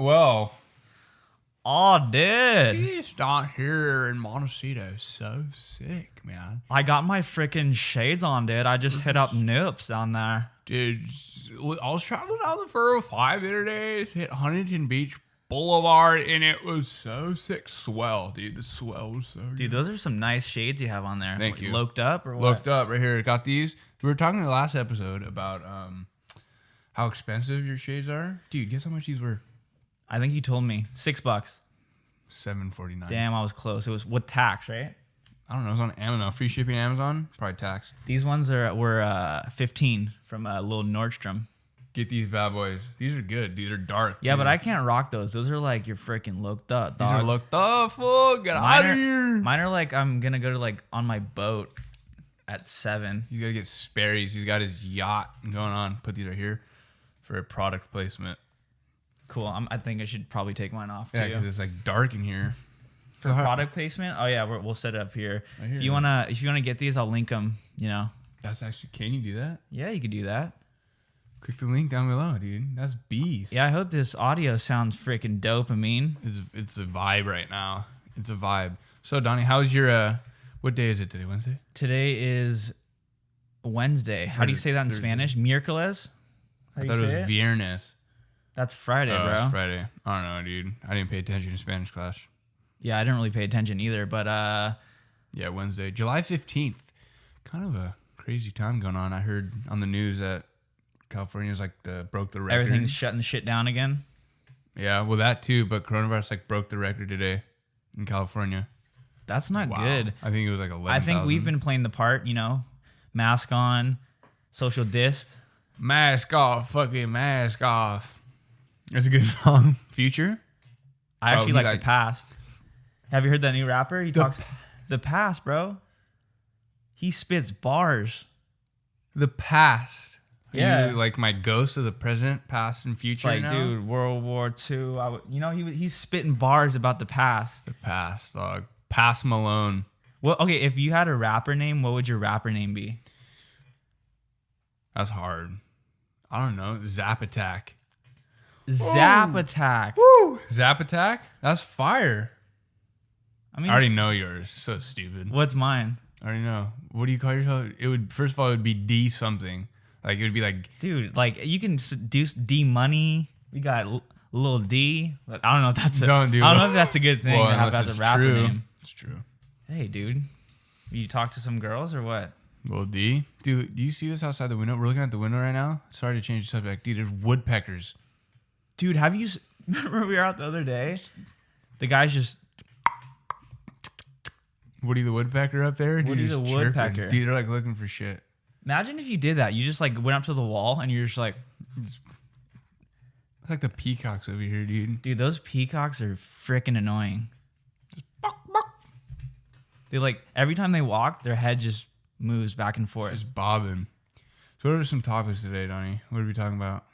Well, Oh, dude. it's not here in Montecito. So sick, man. I got my freaking shades on, dude. I just hit up Noops down there. Dude, I was traveling down the 405 the other day, hit Huntington Beach Boulevard, and it was so sick. Swell, dude. The swell was so good. Dude, those are some nice shades you have on there. Thank you. Loked up or what? Looked up right here. Got these. We were talking in the last episode about how expensive your shades are. Dude, guess how much these were? I think you told me $6. $7.49. Damn, I was close. It was with tax, right? I don't know. It was on Amazon. Free shipping Amazon. Probably tax. These ones were 15 from a little Nordstrom. Get these bad boys. These are good. These are dark. Yeah, too. but I can't rock those. Those are like you're freaking looked up, dog. These are looked up, fool. Get out of here. Mine are like I'm gonna go to like on my boat at 7. He's got to get Sperry's. He's got his yacht going on. Put these right here for a product placement. Cool. I think I should probably take mine off Yeah, too. because it's like dark in here. For product placement? Oh yeah, we'll set it up here. Right here. If you wanna get these, I'll link them. You know. That's actually. Can you do that? Yeah, you could do that. Click the link down below, dude. That's beast. Yeah, I hope this audio sounds freaking dopamine. It's a vibe right now. It's a vibe. So Donnie, how's your what day is it today? Wednesday? Today is Wednesday. How do you say that in Thursday. Spanish? Miércoles? How I do thought you it say was it? Viernes. That's Friday, Oh, bro. it's Friday. I don't know, dude. I didn't pay attention in Spanish class. Yeah, I didn't really pay attention either, but Yeah, Wednesday, July 15th. Kind of a crazy time going on. I heard on the news that California's like broke the record. everything's shutting the shit down again. Yeah, well that too, but coronavirus like broke the record today in California. That's not Wow. good. I think it was like 11,000. I think we've been playing the part, you know, mask on, social dist. Mask off, fucking mask off. That's a good song. Future? I actually he like like- the past. Have you heard that new rapper? He talks the past, bro. He spits bars. The past. Yeah. You, like my ghost of the present, past, and It's future. like, now? dude, World War II. He's spitting bars about the past. The past, dog. Past Malone. Well, okay, if you had a rapper name, what would your rapper name be? That's hard. I don't know. Zap Attack. Zap Attack. Woo! Zap Attack? That's fire. I mean, I already know yours. So stupid. what's mine? I already know. What do you call yourself? It would, first of all, it would be D something. Like, it would be like, Dude, like, you can do D Money. We got Lil D. Like, I don't know if that's Don't do I don't know it. if that's a good thing well, to have unless as a it's rapper true. name. It's true. Hey, dude, you talk to some girls or what? Well, D. Dude, do you see this outside the window? We're looking at the window right now. Sorry to change the subject. Dude, there's woodpeckers. Dude, have you remember we were out the other day? The guy's just Woody the woodpecker up there? Dude, Woody just the chirping. woodpecker. Dude, they're like looking for shit. imagine if you did that. You just like went up to the wall and you're just like, It's like the peacocks over here, dude. dude, those peacocks are freaking annoying. They like every time they walk, their head just moves back and forth. Just bobbing. So what are some topics today, Donnie? What are we talking about?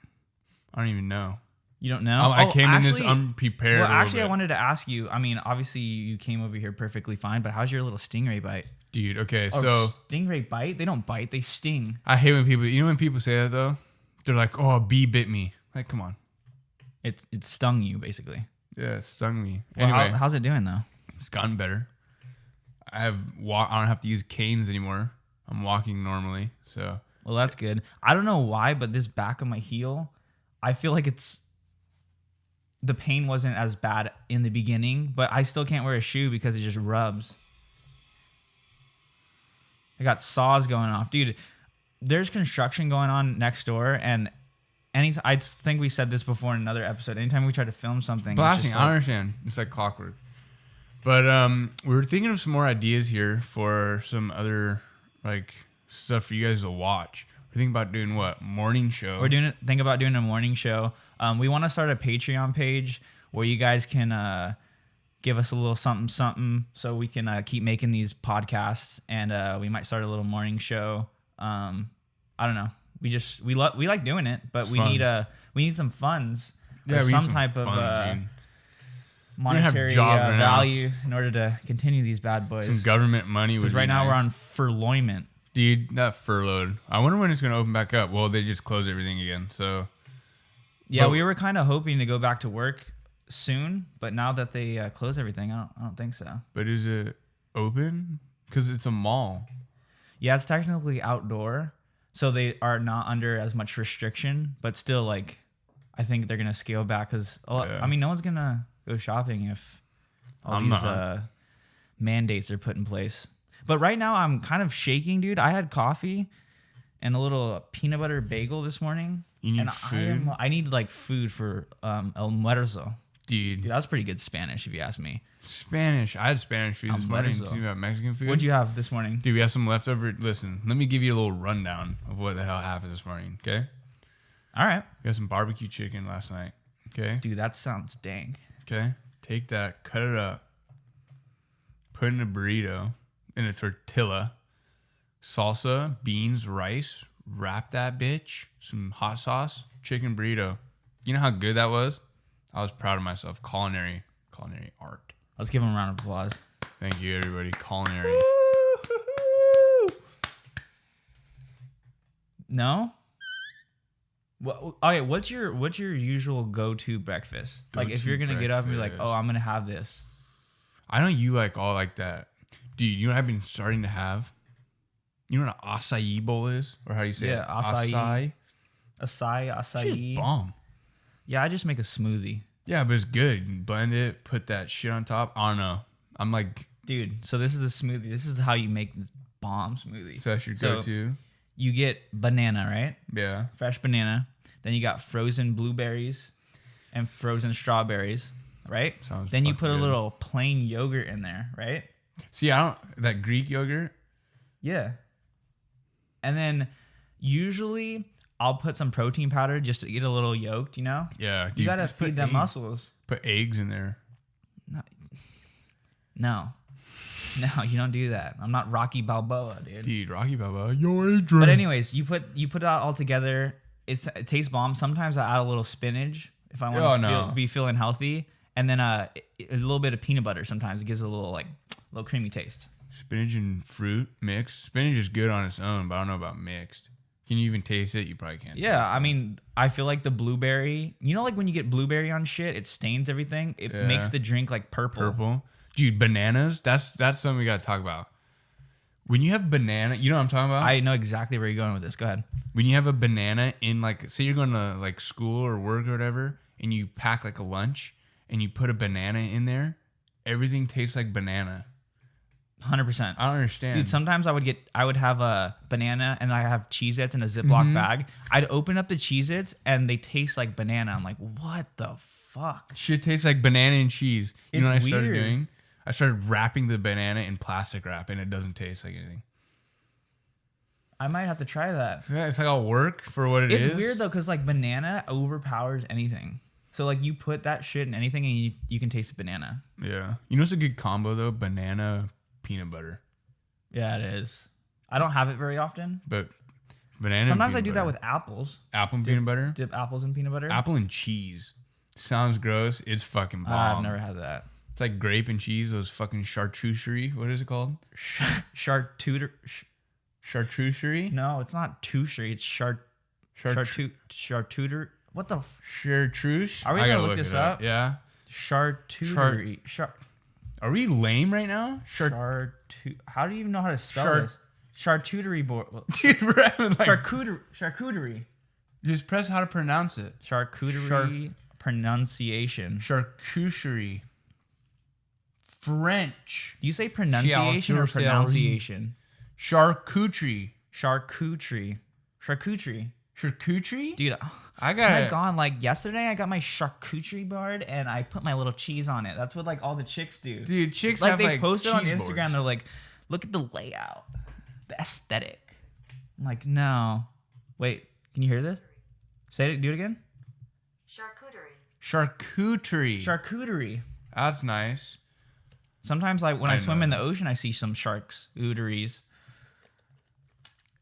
I don't even know. You don't know? I came in this actually- unprepared. Well, a little actually, I bit. wanted to ask you. I mean, obviously, you came over here perfectly fine, but how's your little stingray bite? Dude, okay, Or so stingray bite? They don't bite; they sting. I hate when people, you know when people say that though? They're like, oh, a bee bit me. Like, come on. It stung you basically. Yeah, it stung me. Well, Anyway, how's it doing though? it's gotten better. I don't have to use canes anymore. I'm walking normally, so. Well, that's good. I don't know why, but this back of my heel, I feel like the pain wasn't as bad in the beginning, but I still can't wear a shoe because it just rubs. I got saws going off. Dude, there's construction going on next door, and I think we said this before in another episode. Anytime we try to film something, it's Blasting, just I like, understand. It's like clockwork. But we were thinking of some more ideas here for some other like stuff for you guys to watch. We're thinking about doing what? Morning show. We're think about doing a morning show. We want to start a Patreon page where you guys can give us a little something so we can keep making these podcasts, and we might start a little morning show. I don't know. We like doing it, but It's we fun. need some funds Yeah, or we need some type of funds, dude. monetary jobs right now. value in order to continue these bad boys. Some government money would Because be right now nice. we're on furloughnment. Dude, that furloughed. I wonder when it's going to open back up. Well, they just closed everything again. So Yeah, But- we were kind of hoping to go back to work soon, but now that they close everything, I don't think so. But is it open? Because it's a mall. Yeah, it's technically outdoor, so they are not under as much restriction, but still, like, I think they're gonna scale back because Yeah. I mean, no one's gonna go shopping if all I'm these not. mandates are put in place. But right now, I'm kind of shaking, dude. I had coffee and a little peanut butter bagel this morning. You need and food? I need like food for almuerzo. Dude, Dude, that was pretty good Spanish, if you ask me. Spanish. I had Spanish food this morning. Almuerzo. Talking about Mexican food. What'd you have this morning? Dude, we have some leftover. Listen, let me give you a little rundown of what the hell happened this morning, okay? All right. We had some barbecue chicken last night, okay? Dude, that sounds dang. Okay? Take that, cut it up, put it in a burrito, in a tortilla, salsa, beans, rice, wrap that bitch, some hot sauce, chicken burrito. You know how good that was? I was proud of myself. Culinary art. Let's give him a round of applause. Thank you, everybody. Culinary. No? Well, okay, what's your usual go-to breakfast? Like if Go-to you're gonna get up and be like, breakfast. oh, I'm gonna have this. I know you like all like that. Dude, you know what I've been starting to have? You know what an acai bowl is? Or how do you say Yeah, it? acai. Shit's Acai. bomb. Yeah, I just make a smoothie. Yeah, but it's good. You blend it, put that shit on top. I don't know. I'm like, Dude, so this is a smoothie. This is how you make this bomb smoothie. so that's your So- go-to? You get banana, right? Yeah. Fresh banana. Then you got frozen blueberries and frozen strawberries, right? Sounds Then you fucking put a good. little plain yogurt in there, right? See, I don't, that Greek yogurt. Yeah. And then usually I'll put some protein powder just to get a little yoked, you know? Yeah. You dude, gotta just put feed them eggs- muscles. Put eggs in there. No. No, you don't do that. I'm not Rocky Balboa, dude. Dude, Rocky Balboa. Yo, Adrian. But anyways, you put it all together. It tastes bomb. Sometimes I add a little spinach if I want to be feeling healthy, and then a little bit of peanut butter. Sometimes it gives a little creamy taste. Spinach and fruit mixed. Spinach is good on its own, but I don't know about mixed. Can you even taste it? You probably can't. Yeah, taste I it. mean, I feel like the blueberry. You know, like when you get blueberry on shit, it stains everything. It Yeah. makes the drink like purple. Purple. Dude, bananas. That's something we gotta talk about. When you have banana, you know what I'm talking about? I know exactly where you're going with this. Go ahead. When you have a banana in, like, say you're going to like school or work or whatever, and you pack like a lunch and you put a banana in there, everything tastes like banana. 100%. I don't understand. Dude, sometimes I would have a banana and I have Cheez-Its in a Ziploc Mm-hmm. bag. I'd open up the Cheez-Its and they taste like banana. I'm like, what the fuck? Shit tastes like banana and cheese. You know what I It's started weird. doing? I started wrapping the banana in plastic wrap, and it doesn't taste like anything. I might have to try that. Yeah, it's like all work for what it is. It's weird though, because like banana overpowers anything. So like you put that shit in anything and you can taste the banana. Yeah. You know what's a good combo though? Banana, peanut butter. Yeah, it is. I don't have it very often. But banana. and Sometimes I peanut do that butter. with apples. apple and peanut butter. Dip apples in peanut butter. Apple and cheese. Sounds gross. It's fucking bomb. I've never had that. It's like grape and cheese. Those fucking charcuterie. What is it called? Charcuterie. Charcuterie. No, it's not touchery. It's charcuterie. What the? Chartreuse. Are we I gonna gotta look this it up? Yeah. Charcuterie. Are we lame right now? How do you even know how to spell Char- this? Charcuterie board. Dude, we're having like. Charcuterie. Just press how to pronounce it. Charcuterie pronunciation. Charcuterie. French. Do you say pronunciation or Charcuterie. pronunciation? Charcuterie. Charcuterie. Charcuterie? Dude, I got I it. gone like yesterday. I got my charcuterie board and I put my little cheese on it. That's what like all the chicks do. Dude, chicks like have they like post it on cheese Instagram. boards. They're like, look at the layout, the aesthetic. I'm like, no. Wait, can you hear this? Say it. Do it again. Charcuterie. Charcuterie. That's nice. Sometimes like when I I swim know in the that. ocean, I see some sharks ooteries.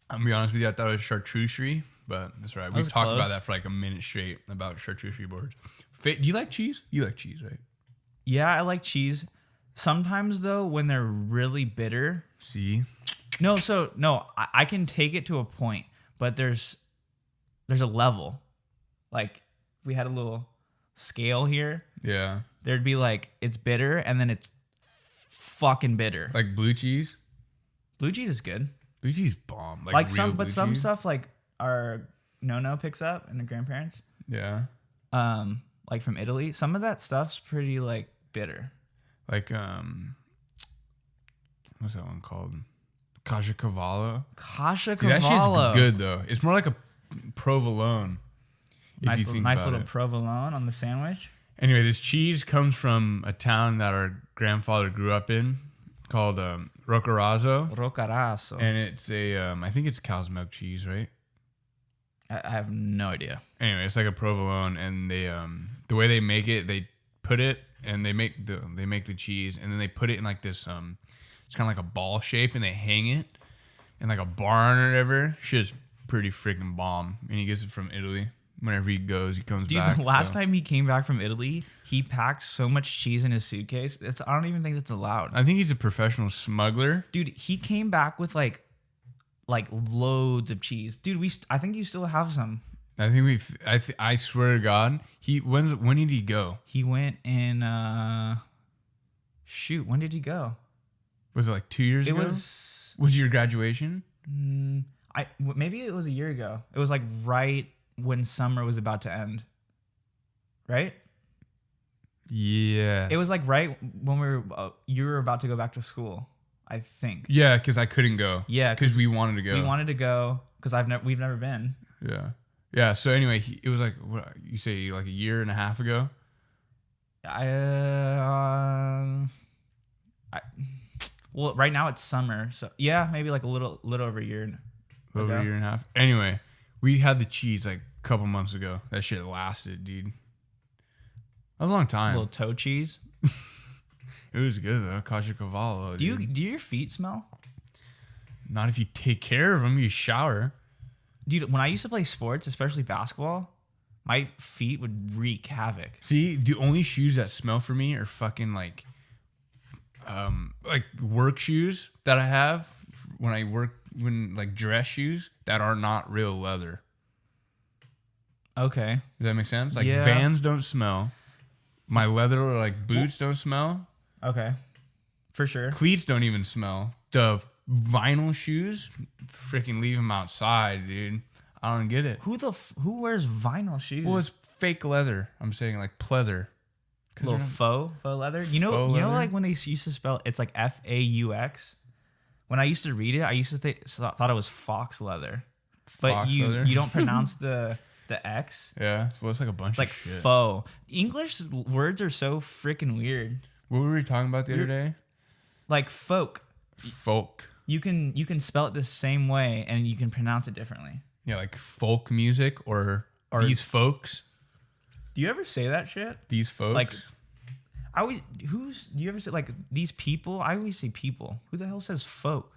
I'm gonna be honest with you, I thought it was charcuterie, but that's right. We've was talked about close. that for like a minute straight about charcuterie boards. Do you like cheese? You like cheese, right? Yeah, I like cheese. Sometimes though, when they're really bitter. See? No, I can take it to a point, but there's a level. Like we had a little scale here, Yeah. there'd be like it's bitter and then it's fucking bitter. Like blue cheese. Blue cheese is good. Blue cheese bomb. Like real some, blue but some cheese. stuff like our no picks up and the grandparents, Yeah. like from Italy, some of that stuff's pretty like bitter. Like what's that one called? Caciocavallo. Caciocavallo. Dude, that shit's good though. It's more like a provolone. Nice little provolone on the sandwich. Anyway, this cheese comes from a town that our grandfather grew up in called Roccaraso. Roccaraso. And it's I think it's cow's milk cheese, right? I have no idea. Anyway, it's like a provolone, and they the way they make it, they put it and they make the cheese, and then they put it in like this it's kind of like a ball shape, and they hang it in like a barn or whatever. Shit's pretty freaking bomb, and he gets it from Italy. Whenever he goes, he comes back. Dude, last time he came back from Italy, he packed so much cheese in his suitcase. I don't even think that's allowed. I think he's a professional smuggler. Dude, he came back with like loads of cheese. Dude, I think you still have some. I think I swear to God, when did he go? He went in when did he go? Was it like 2 years ago? Was your graduation? Maybe it was a year ago. It was like right when summer was about to end. Right? Yeah. It was like right when you were about to go back to school, I think. Yeah, because I couldn't go. Yeah, because we wanted to go. We wanted to go because we've never been. Yeah. Yeah. So anyway, it was like what you say, like a year and a half ago. Well, right now it's summer, so yeah, maybe like a little over a year. Over a year and a half. Anyway, we had the cheese like a couple months ago. That shit lasted, dude. That was a long time. A little toe cheese. It was good though. Caciocavallo. Do your feet smell? Not if you take care of them. You shower. Dude, when I used to play sports, especially basketball, my feet would wreak havoc. See, the only shoes that smell for me are fucking like work shoes that I have when I work, like dress shoes that are not real leather. Okay. Does that make sense? Like Yeah. Vans don't smell. My leather or like boots don't smell. Okay. For sure. Cleats don't even smell. The vinyl shoes, freaking leave them outside, dude. I don't get it. Who wears vinyl shoes? Well, it's fake leather. I'm saying like pleather. Little faux leather. You know, Faux leather? like when they used to spell it's like FAUX. When I used to read it, I used to thought it was fox leather, but Fox you leather? you don't pronounce the X. Yeah, well, it's like a bunch It's like of shit. faux. English words are so freaking weird. What were we talking about the other day? Like folk. Folk. You can spell it the same way and you can pronounce it differently. Yeah, like folk music or these folks. Do you ever say that shit? These folks. Like, do you ever say like these people? I always say people. Who the hell says folk?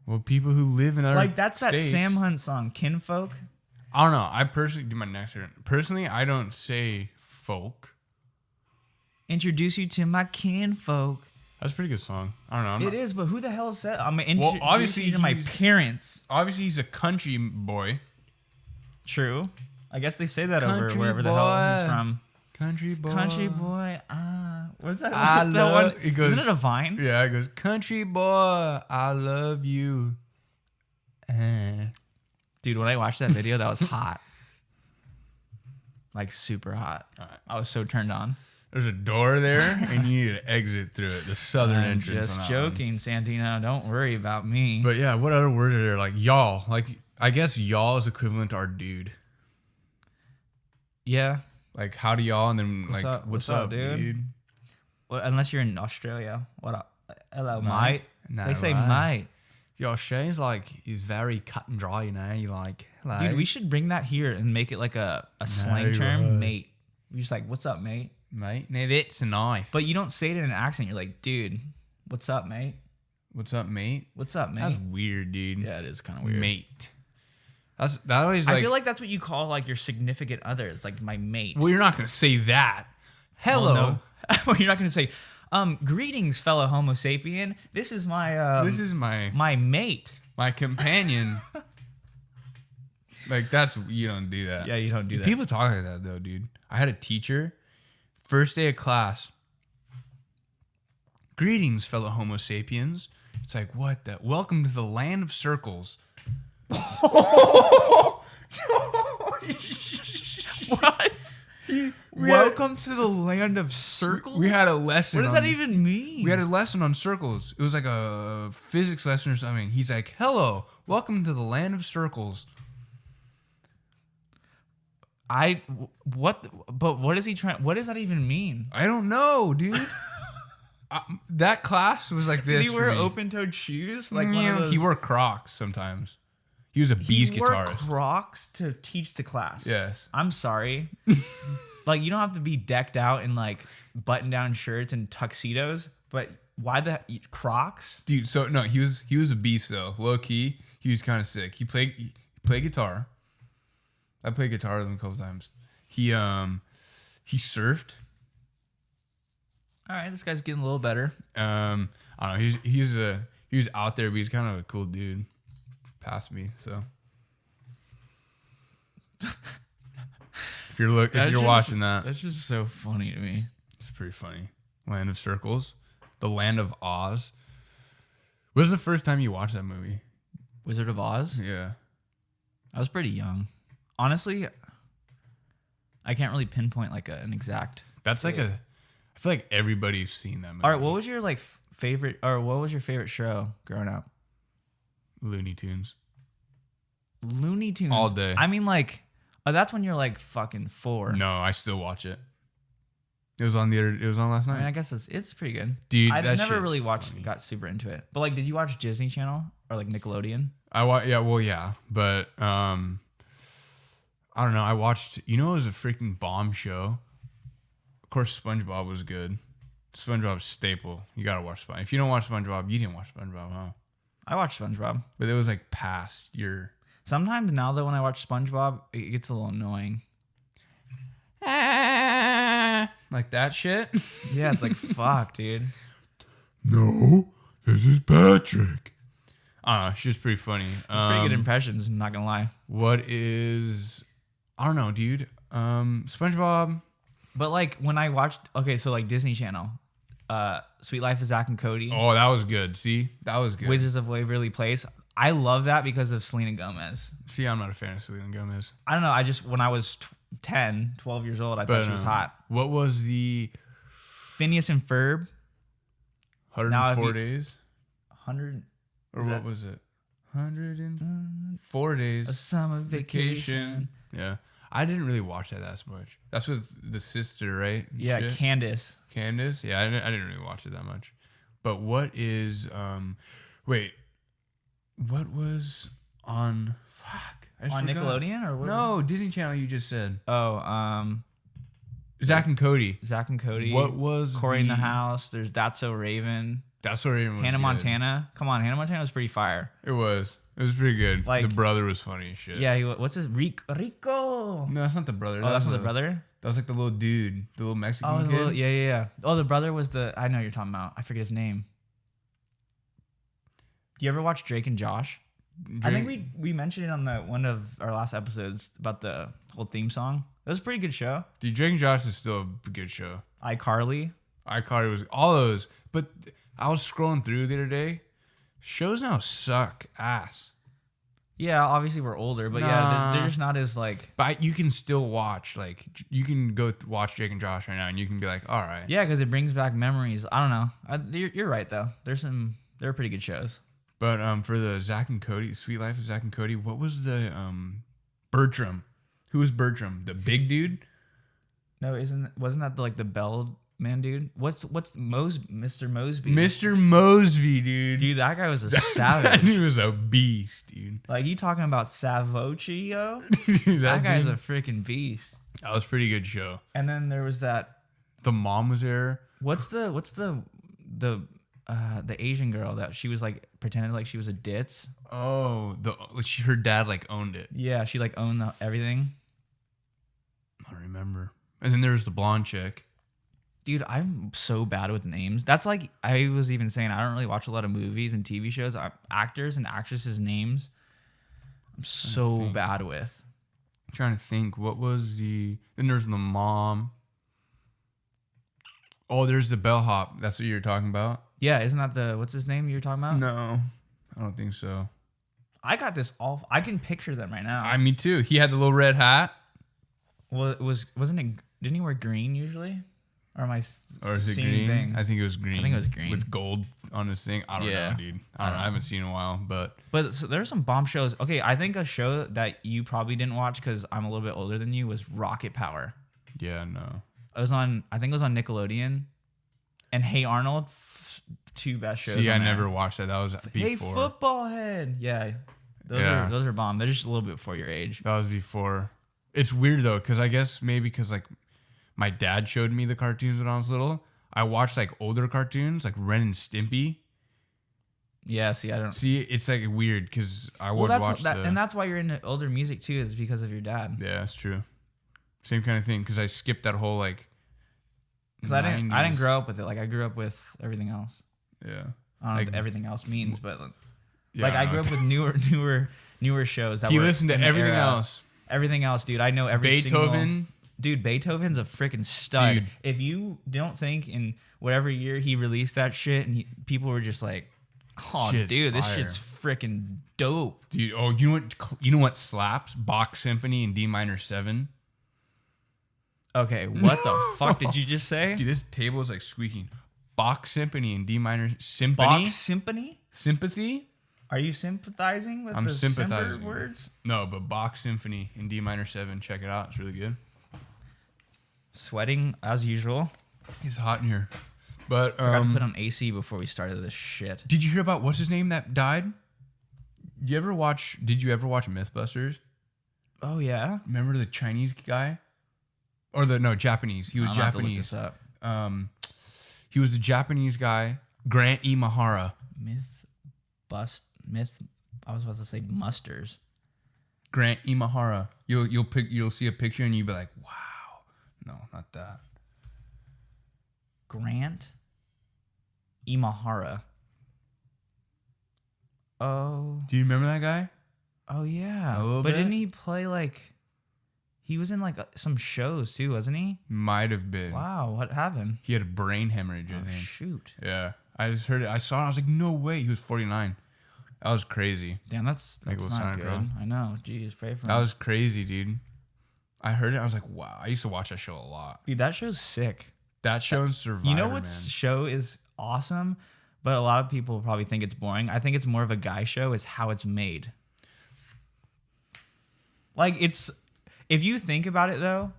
well, people who live in other Like that's that states. Sam Hunt song, Kinfolk. I don't know. I personally do my next turn. Personally, I don't say folk. Introduce you to my kinfolk. That's a pretty good song. I don't know. It is, but who the hell said? I'm gonna Well, introduce obviously you to my he's- parents. Obviously, he's a country boy. True. I guess they say that over Country wherever the hell he's boy. from. Country boy. Country boy. What's that? I What's that love- one? it goes- Isn't it a vine? Yeah, it goes, country boy, I love you. Dude, when I watched that video, that was hot. Like super hot. Alright. I was so turned on. There's a door there, and you need to exit through it. The southern I'm entrance. just on that one. joking, Santino. Don't worry about me. But yeah, what other words are there? Like y'all. Like I guess y'all is equivalent to our dude. yeah. Like howdy y'all, and then What's like up? What's up, dude? Well, unless you're in Australia. What up? Hello, mate. No, They say right. mate. Yo, Australian's like is very cut and dry, you know. You like, hello. Dude, we should bring that here and make it like a slang term, right. mate. You're just like, what's up, mate? mate. Now that's a knife. But you don't say it in an accent. You're like, dude, what's up, mate? What's up, mate? What's up, mate? That's weird, dude. Yeah, it is kind of weird. Mate. That always like. I feel like that's what you call like your significant other. It's like my mate. Well, you're not gonna say that. Hello. Well, no. Well, you're not going to say, greetings, fellow Homo sapien. This is my This is my mate. companion. Like that's you don't do that. Yeah, you don't do that. People talk like that though, dude. I had a teacher. First day of class. Greetings, fellow Homo sapiens. It's like, what the? Welcome to the land of circles. What? Welcome to the land of circles? We had a lesson. What does that even mean? We had a lesson on circles. It was like a physics lesson or something. He's like, hello, welcome to the land of circles. But what is he trying? What does that even mean? I don't know, dude. That class was like this. Did he wear for me. open-toed shoes? Like Yeah, one of those, he wore Crocs sometimes. He was a beast he wore guitarist. Crocs to teach the class. Yes. I'm sorry. Like, you don't have to be decked out in like button-down shirts and tuxedos, but why the Crocs? Dude, so no, he was a beast though. Low key, he was kind of sick. He played guitar. I played guitar with him a couple times. He surfed. All right, this guy's getting a little better. I don't know. He was out there, but he's kind of a cool dude. Past me, so if you're watching that, That's just so funny to me. it's pretty funny. Land of Circles, the Land of Oz. When was the first time you watched that movie? Wizard of Oz? Yeah. I was pretty young. Honestly, I can't really pinpoint like an exact. That's like I feel like everybody's seen that movie. All right, what was your like favorite, or what was your favorite show growing up? Looney Tunes. Looney Tunes. All day. I mean, like, that's when you're like fucking 4. No, I still watch it. It was on last I night. mean, I guess it's pretty good. Dude, I've that never shit's really watched, funny. got super into it. But like, did you watch Disney Channel or like Nickelodeon? Yeah, but I don't know. I watched. It was a freaking bomb show. Of course, SpongeBob was good. SpongeBob's staple. You gotta watch SpongeBob. If you don't watch SpongeBob, you didn't watch SpongeBob, huh? I watched SpongeBob. But it was like past your. Sometimes now that when I watch SpongeBob, it gets a little annoying. Like that shit. Yeah, it's like fuck, dude. No, this is Patrick. I don't know. She's pretty funny. It's pretty good impressions. Not gonna lie. What is? I don't know, dude. SpongeBob. But like when I watched, okay, so like Disney Channel, Sweet Life of Zach and Cody, Oh, that was good. See, that was good. Wizards of Waverly Place. I love that because of Selena Gomez. See, I'm not a fan of Selena Gomez. I don't know. I just, when I was 10, 12 years old, I thought she was hot. What was the Phineas and Ferb, 104 days? 100, Or what was it? 104 days. a summer vacation. Yeah. I didn't really watch that much. That's with the sister, right? Yeah, Shit. Candace. Candace? Yeah, I didn't really watch it that much. But what is wait. What was on I just On forgot. Nickelodeon or what? No, Disney Channel you just said. Oh, Zach and Cody. Zach and Cody. What was Corey in the House? There's That's So Raven. That's what even was Hannah good. Montana. Come on, Hannah Montana was pretty fire. It was pretty good. Like- the brother was funny as shit. Yeah, what's his Rico? No, that's not the brother. Oh, that's not the brother. That was like the little dude, the little Mexican Oh, kid. yeah. Oh, the brother was the. I know what you're talking about. I forget his name. Do you ever watch Drake and Josh? I think we mentioned it on one of our last episodes about the whole theme song. It was a pretty good show. Dude, Drake and Josh is still a good show. iCarly. iCarly was all those, but I was scrolling through the other day. Shows now suck ass. Yeah, obviously we're older, but yeah, they're just not as like. But you can still watch, like, you can go watch Drake and Josh right now, and you can be like, all right. Yeah, because it brings back memories. I don't know. You're right though. They're pretty good shows. But for the Zach and Cody, Sweet Life of Zach and Cody, what was the Bertram? Who was Bertram? The big dude? No, wasn't that like the Bell man dude? What's Mr. Mosby? Mr. Mosby, dude. Dude, that guy was a That savage. dude was a beast, dude. Like, you talking about Savocio? Dude, That guy's dude, a freaking beast. that was a pretty good show. And then there was that. The mom was there. What's the Asian girl that she was like pretending like she was a ditz? Oh, her dad like owned it. Yeah, she like owned everything. I don't remember. And then there's the blonde chick. Dude, I'm so bad with names. That's like, I was even saying, I don't really watch a lot of movies and TV shows. Actors and actresses' names, I'm so bad with. I'm trying to think. What was the... Then there's the mom. Oh, there's the bellhop. That's what you were talking about? Yeah, isn't that the what's his name you were talking about? No, I don't think so. I got this all. I can picture them right now. Me too. He had the little red hat. Well, wasn't it? Didn't he wear green usually? Or am I Or is it seeing green? things? I think it was green. I think it was green. With gold on his thing. I don't know, dude. I don't know. I haven't seen it in a while, but So there's some bomb shows. Okay, I think a show that you probably didn't watch because I'm a little bit older than you was Rocket Power. yeah, no. It was on. I think it was on Nickelodeon. And Hey Arnold, two best shows. See, I on there. never watched that. That was before. Hey Football Head. Yeah. Those are bomb. They're just a little bit before your age. That was before. It's weird though, because I guess maybe because like my dad showed me the cartoons when I was little. I watched like older cartoons, like Ren and Stimpy. Yeah, see, I don't see. It's like weird because I would watch that, and that's why you're into older music too, is because of your dad. Yeah, that's true. Same kind of thing because I skipped that whole like. Because I didn't grow up with it. Like I grew up with everything else. Yeah, I don't know like, what everything else means, but yeah, like I grew up with newer shows that he were listened to everything else. Everything else, dude. I know every Beethoven. Dude, Beethoven's a freaking stud. Dude. If you don't think in whatever year he released that shit, and people were just like, "Oh, Shit's dude, this fire. shit's freaking dope." Dude, oh, you know what slaps? Bach Symphony in D minor 7. Okay, what the fuck did you just say? Dude, this table is like squeaking. Bach Symphony in D minor Symphony. Bach Symphony? Sympathy? Are you sympathizing with I'm the sympathizing. Semper words? No, but Bach Symphony in D minor 7. Check it out. It's really good. Sweating as usual. It's hot in here. But Forgot to put on AC before we started this shit. did you hear about what's his name that died? Did you ever watch Mythbusters? Oh yeah. Remember the Chinese guy? Or Japanese. He was I'm gonna have to look Japanese. this up. He was a Japanese guy, Grant Imahara. I was about to say musters. Grant Imahara. You'll see a picture and you'll be like, wow. No, not that. Grant Imahara. Oh. Do you remember that guy? Oh yeah. A little but bit? didn't he play like? He was in like some shows too, wasn't he? Might have been. Wow, what happened? He had a brain hemorrhage, I Oh think. shoot. Yeah. I just heard it. I saw it. I was like, no way. He was 49. That was crazy. Damn, that's Like not Sonic good. Girl. I know. Jeez, pray for That him. was crazy, dude. I heard it. I was like, wow. I used to watch that show a lot. Dude, that show's sick. That show and Survivor, You know what man. show is awesome, but a lot of people probably think it's boring. I think it's more of a guy show. Is how it's made. Like if you think about it though,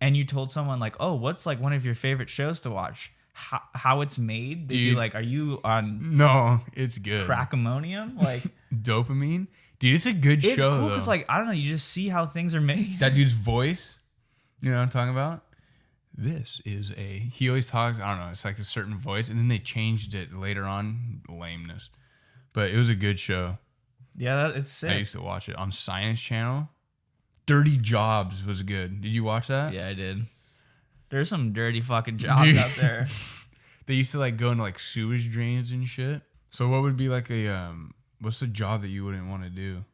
and you told someone like, "Oh, what's like one of your favorite shows to watch?" How it's made? They'd be Dude. like, "Are you on No, it's good. crack-ammonium?" Like Dopamine. Dude, it's a good it's show, cool though. because like I don't know, you just see how things are made. That dude's voice. You know what I'm talking about? This is a... He always talks... I don't know. It's like a certain voice. And then they changed it later on. Lameness. But it was a good show. Yeah, it's sick. I used to watch it on Science Channel. Dirty Jobs was good. Did you watch that? Yeah, I did. There's some dirty fucking jobs Dude. out there. They used to like go into like sewage drains and shit. So what would be like a... what's the job that you wouldn't want to do?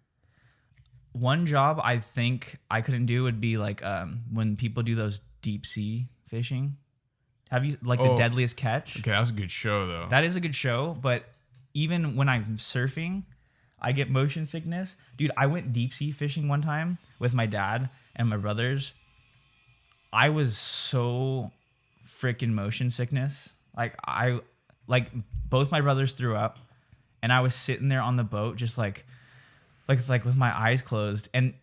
One job I think I couldn't do would be like when people do those deep sea fishing. Have you like the Oh. Deadliest Catch? Okay, that was a good show, though. That is a good show, but even when I'm surfing, I get motion sickness. Dude, I went deep sea fishing one time with my dad and my brothers. I was so freaking motion sickness. Like both my brothers threw up, and I was sitting there on the boat just like with my eyes closed. And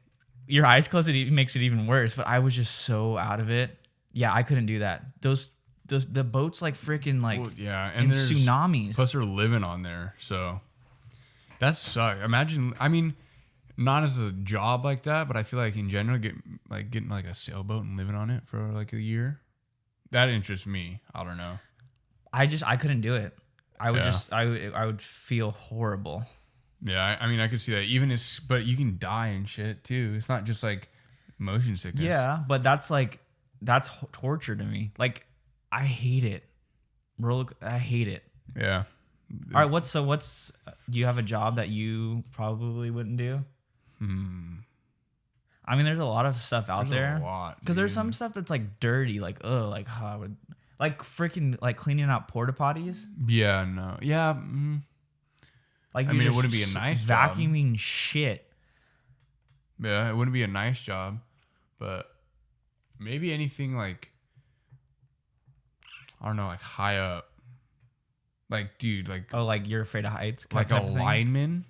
your eyes closed, it makes it even worse. But I was just so out of it. Yeah, I couldn't do that. The boats like freaking like Well, yeah, in there's tsunamis. Plus, they're living on there, so that sucks. Imagine, I mean, not as a job like that, but I feel like in general, getting like a sailboat and living on it for like a year. That interests me. I don't know. I couldn't do it. I would Yeah. I would feel horrible. Yeah, I mean, I could see that. But you can die and shit too. It's not just like motion sickness. Yeah, but that's torture to me. Like I hate it. I hate it. Yeah. All right, what's do you have a job that you probably wouldn't do? I mean, there's a lot of stuff out There's there. a lot, Because there's dude. some stuff that's like dirty, like I would Like freaking like cleaning out porta potties. Yeah, no. Yeah. Like I you're mean, it just wouldn't be a nice job. vacuuming shit. Yeah, it wouldn't be a nice job, but maybe anything like, I don't know, like high up. Like, dude, like Oh, like you're afraid of heights? like a type of thing? lineman.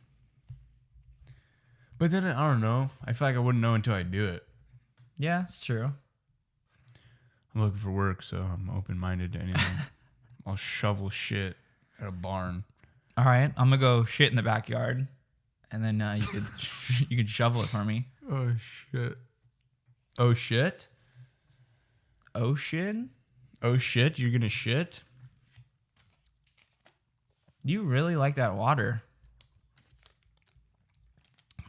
But then I don't know. I feel like I wouldn't know until I do it. Yeah, it's true. I'm looking for work, so I'm open minded to anything. I'll shovel shit at a barn. All right, I'm gonna go shit in the backyard, and then you could you could shovel it for me. Oh shit. Oh shit. Ocean? Oh shit. You're gonna shit. You really like that water?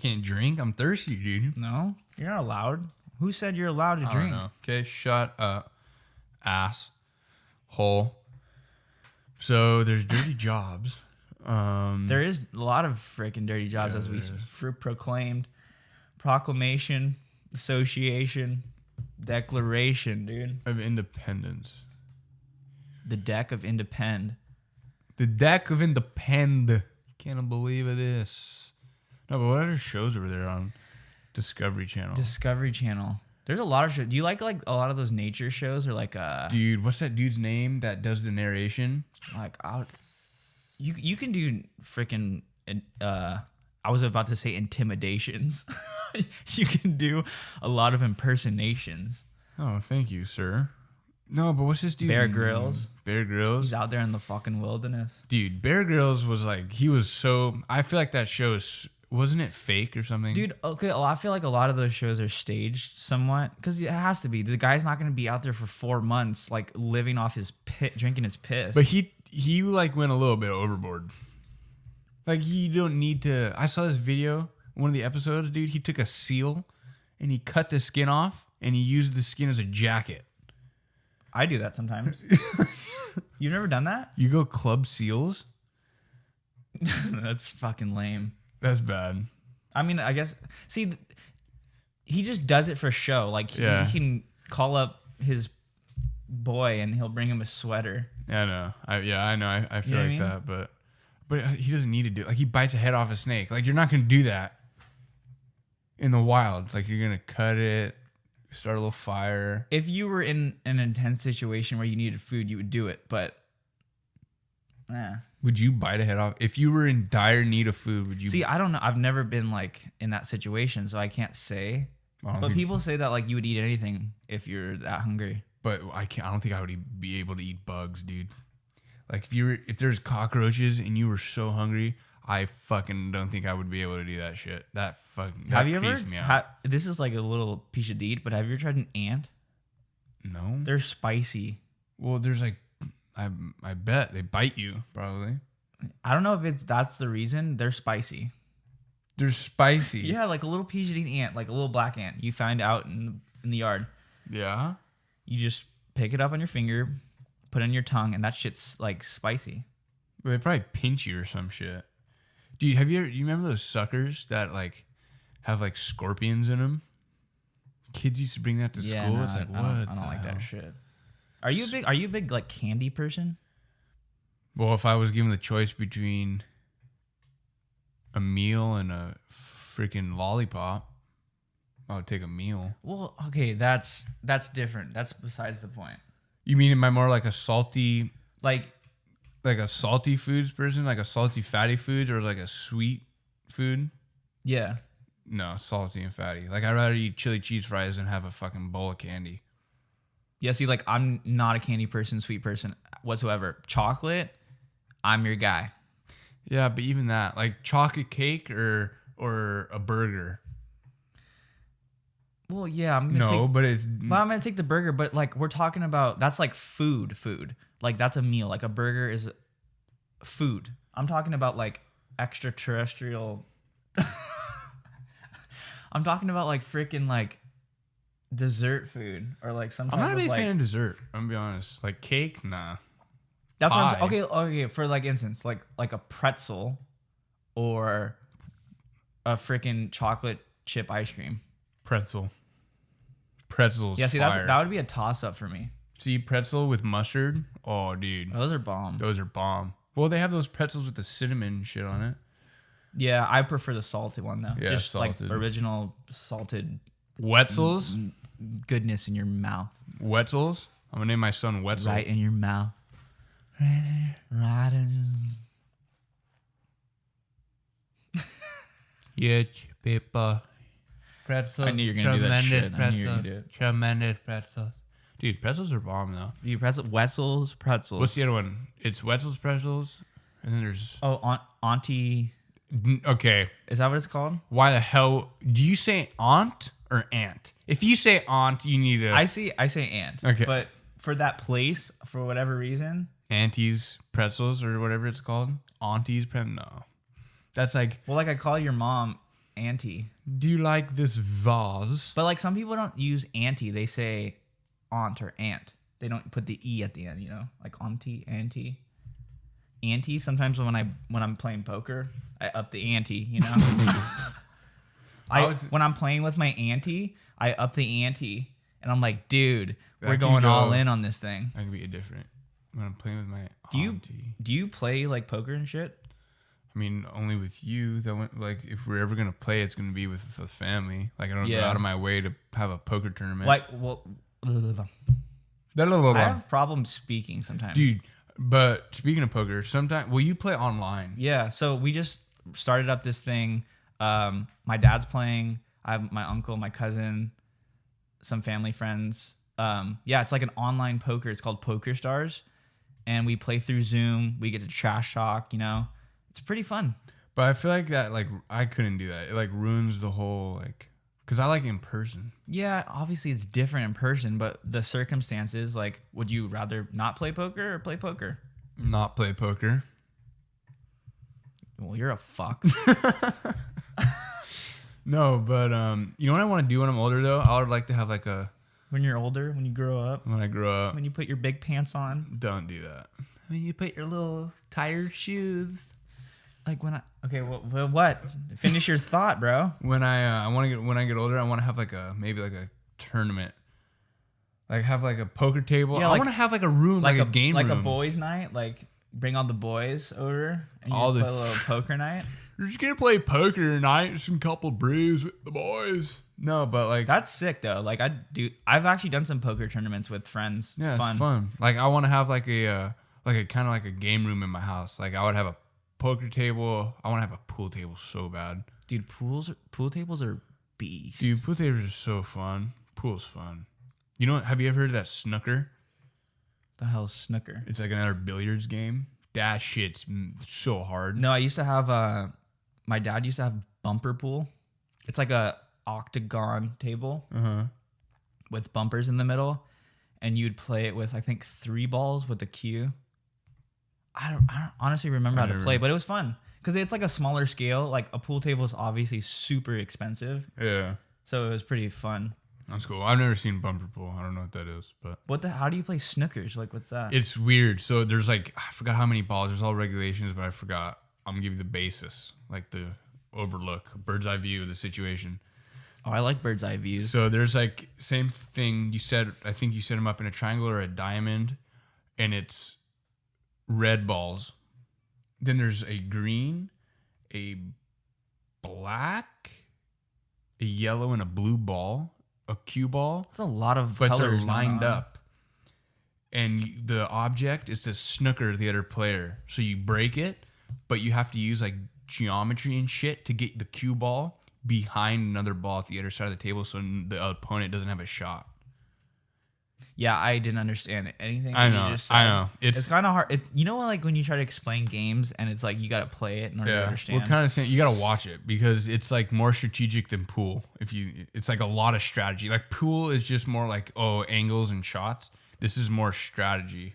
Can't drink. I'm thirsty, dude. No, you're not allowed. Who said you're allowed to I don't drink? know. Okay, shut up, ass hole. So there's dirty jobs. There is a lot of freaking dirty jobs, Yeah, as we there is. proclaimed. Proclamation, association, declaration, dude. Of independence. The deck of Independ. The deck of Independ. Can't believe it is. No, but what other shows were there on Discovery Channel? Discovery Channel. There's a lot of shows. Do you like a lot of those nature shows or Dude, what's that dude's name that does the narration? you can do freaking I was about to say intimidations. You can do a lot of impersonations. Oh, thank you, sir. No, but what's this dude's Bear name? Grylls. Bear Grylls? He's out there in the fucking wilderness. Dude, Bear Grylls was like, he was so, I feel like that show is, wasn't it fake or something? Dude, okay, I feel like a lot of those shows are staged somewhat because it has to be. The guy's not going to be out there for 4 months, like living off his drinking his piss. But he like went a little bit overboard. Like, you don't need to, I saw this video, one of the episodes, dude, he took a seal and he cut the skin off and he used the skin as a jacket. I do that sometimes. You've never done that? You go club seals? That's fucking lame. That's bad. I mean, I guess. See, he just does it for show. Like he can call up his boy and he'll bring him a sweater. I know. I know. I feel You know like what I that, but he doesn't need to do it. Like, he bites a head off a snake. Like, you're not gonna do that in the wild. Like, you're gonna cut it, start a little fire. If you were in an intense situation where you needed food, you would do it. But, Would you bite a head off if you were in dire need of food? Would you? see, I don't know. I've never been like in that situation, so I can't say. But people say that like you would eat anything if you're that hungry. But I can't. I don't think I would be able to eat bugs, dude. Like, if there's cockroaches and you were so hungry, I fucking don't think I would be able to do that shit. That Have you ever? creeps me out. This is like a little piece of deed, but have you ever tried an ant? No. They're spicy. Well, there's like, I bet they bite you probably. I don't know if that's the reason. They're spicy. They're spicy. Yeah, like a little piece of deed ant, like a little black ant. You find out in the yard. Yeah. You just pick it up on your finger, put it in your tongue, and that shit's like spicy. Well, they probably pinch you or some shit. Dude, you remember those suckers that like have like scorpions in them? Kids used to bring that to school. No, It's like, what? I don't like that shit. Are you a big like candy person? Well, if I was given the choice between a meal and a freaking lollipop, I would take a meal. Well, okay, that's different. That's besides the point. You mean, am I more like a salty Like, foods person, like a salty fatty foods, or like a sweet food? yeah. No, salty and fatty. Like, I'd rather eat chili cheese fries than have a fucking bowl of candy. Yeah, see, like, I'm not a candy person, sweet person whatsoever. Chocolate, I'm your guy. Yeah, but even that, like chocolate cake or a burger. Well, yeah, I'm gonna take the burger, but like we're talking about that's like food. Like that's a meal. Like a burger is food. I'm talking about like extraterrestrial. I'm talking about like freaking like dessert food or like some type I'm not a big of like. fan of dessert. I'm gonna be honest. Like cake, nah. That's what I'm Pie. saying. Okay. For like instance, like a pretzel or a freaking chocolate chip ice cream. Pretzels. Yeah, see, fire. that would be a toss up for me. See, pretzel with mustard. Oh, dude. Those are bomb. Those are bomb. Well, they have those pretzels with the cinnamon shit on it. Yeah, I prefer the salted one though. Yeah, Just salted. like original salted Wetzels. goodness in your mouth. Wetzels. I'm gonna name my son Wetzel. Right in your mouth. Right in. Huge people. Pretzels. I knew you were gonna do that shit. I knew you were gonna do it. Tremendous pretzels. Dude, pretzels are bomb though. You Wetzel's pretzels. What's the other one? It's Wetzel's pretzels, and then there's. Oh, Auntie. Okay. Is that what it's called? Why the hell do you say aunt or aunt? If you say aunt, you need to. I say aunt. Okay. But for that place, for whatever reason. Auntie's pretzels or whatever it's called. Auntie's no. That's like. Well, like I call your mom auntie. Do you like this vase? But like some people don't use auntie. They say aunt or aunt. They don't put the e at the end. You know, like auntie, auntie. Ante. Sometimes when I'm playing poker, I up the ante. You know, when I'm playing with my auntie, I up the ante, and I'm like, dude, we're going all in on this thing. I can be different when I'm playing with my auntie. Do you play like poker and shit? I mean, only with you. Like if we're ever gonna play, it's gonna be with the family. Like I don't go out of my way to have a poker tournament. Like, well, I have problems speaking sometimes, dude. But speaking of poker, sometimes you play online. Yeah, so we just started up this thing. My dad's playing. I have my uncle, my cousin, some family friends. Yeah, it's like an online poker. It's called Poker Stars, and we play through Zoom. We get to trash talk. You know, it's pretty fun. But I feel like that, like I couldn't do that. It like ruins the whole like, because I like in person. Yeah, obviously it's different in person, but the circumstances, like, would you rather not play poker or play poker? Not play poker. Well, you're a fuck. No, but you know what I want to do when I'm older though? I would like to have like a. When you're older, when you grow up. When I grow up. When you put your big pants on. Don't do that. When you put your little tire shoes. Like when okay, well, what? Finish your thought, bro. When I get older, I want to have like maybe a tournament. Like have like a poker table. Yeah, I want to have like a room, like a game room. Like a boys' night. Like bring all the boys over and play a little poker night. You're just gonna play poker tonight, some couple brews with the boys. No, but like that's sick though. Like I've actually done some poker tournaments with friends. It's fun. Like I want to have like a kind of like a game room in my house. Like I would have a poker table. I want to have a pool table so bad. Dude, pool tables are beast. Dude, pool tables are so fun. Pool's fun. You know, have you ever heard of that snooker? The hell's snooker? It's like another billiards game. That shit's so hard. No, I used to have my dad used to have bumper pool. It's like a octagon table with bumpers in the middle, and you'd play it with I think 3 balls with a cue. I don't honestly remember how to play, but it was fun because it's like a smaller scale. Like a pool table is obviously super expensive. Yeah. So it was pretty fun. That's cool. I've never seen bumper pool. I don't know what that is, but how do you play snookers? Like what's that? It's weird. So there's like I forgot how many balls. There's all regulations, but I forgot. I'm gonna give you the basis, like the overlook, bird's eye view of the situation. Oh, I like bird's eye views. So there's like same thing you said. I think you set them up in a triangle or a diamond, and it's red balls. Then there's a green, a black, a yellow, and a blue ball. A cue ball. It's a lot of but colors they're lined up. And the object is to snooker the other player. So you break it, but you have to use like geometry and shit to get the cue ball behind another ball at the other side of the table so the opponent doesn't have a shot. Yeah, I didn't understand anything. I know. It's kind of hard. You know, like when you try to explain games and it's like you got to play it in order to understand. We're kind of saying you got to watch it because it's like more strategic than pool. It's like a lot of strategy. Like pool is just more like angles and shots. This is more strategy.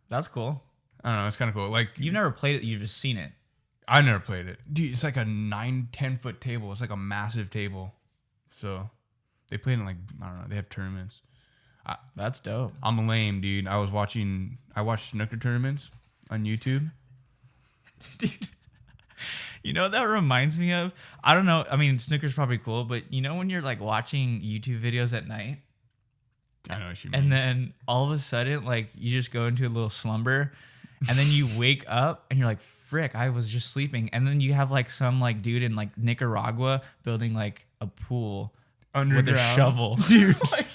That's cool. I don't know. It's kind of cool. Like you've never played it. You've just seen it. I never played it, dude. It's like a 9-10 foot table. It's like a massive table. So they play in like I don't know. They have tournaments. That's dope. I'm lame, dude. I watched snooker tournaments on YouTube. Dude, you know what that reminds me of? I don't know. I mean, snooker's probably cool, but you know when you're like watching YouTube videos at night I know what you mean. And then all of a sudden, like, you just go into a little slumber, and then you wake up and you're like, frick, I was just sleeping. And then you have like some like dude in like Nicaragua building like a pool with a shovel. Dude. Like,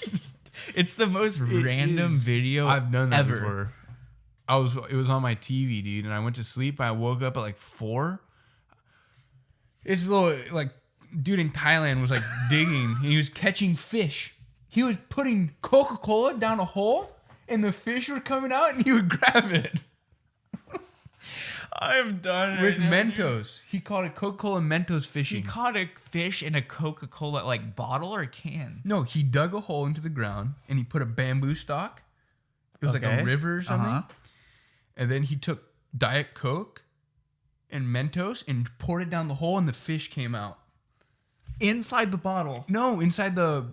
it's the most random video I've done that ever. before. It was on my TV, dude, and I went to sleep. I woke up at like 4. This little like dude in Thailand was like digging, and he was catching fish. He was putting Coca-Cola down a hole, and the fish were coming out, and he would grab it. I'm done With Mentos. He called it Coca-Cola Mentos fishing. He caught a fish in a Coca-Cola like bottle or can. No, he dug a hole into the ground, and he put a bamboo stalk. It was like a river or something. And then he took Diet Coke and Mentos and poured it down the hole, and the fish came out. Inside the bottle. No, inside the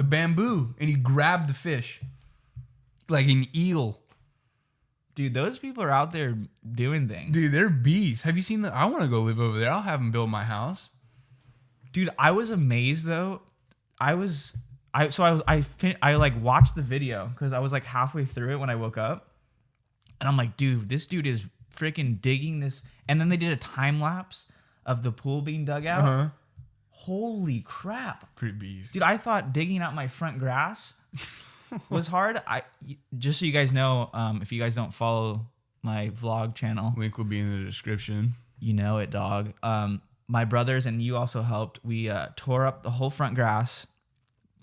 bamboo, and he grabbed the fish like an eel. Dude, those people are out there doing things. Dude, they're beasts. Have you seen I want to go live over there. I'll have them build my house. Dude, I was amazed though. I like watched the video because I was like halfway through it when I woke up, and I'm like, dude, this dude is freaking digging this. And then they did a time lapse of the pool being dug out. Holy crap. Pretty beast. Dude, I thought digging out my front grass was hard. Just so you guys know, if you guys don't follow my vlog channel, Link will be in the description. You know it, dog. My brothers and you also helped. We tore up the whole front grass,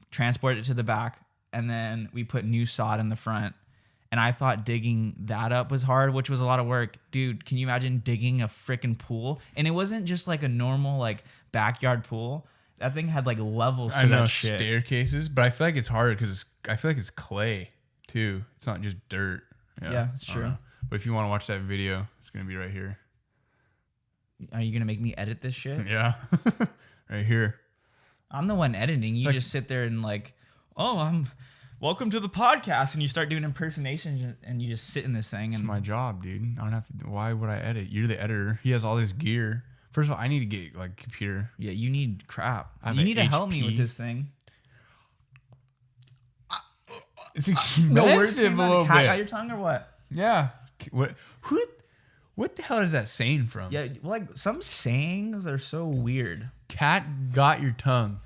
transported it to the back, and then we put new sod in the front. And I thought digging that up was hard, which was a lot of work. Dude, can you imagine digging a freaking pool? And it wasn't just like a normal like backyard pool. That thing had like levels to that shit. Staircases, but I feel like it's hard because I feel like it's clay too. It's not just dirt. Yeah, it's true. But if you want to watch that video, it's gonna be right here. Are you gonna make me edit this shit? Yeah, right here. I'm the one editing. You just sit there and like, welcome to the podcast, and you start doing impersonations, and you just sit in this thing. And it's my job, dude. I don't have to. Why would I edit? You're the editor. He has all this gear. First of all, I need to get like computer. Yeah, you need crap. You need to help me with this thing. No words in a little cat bit. Got your tongue or what? Yeah. What the hell is that saying from? Yeah, like some sayings are so weird. Cat got your tongue.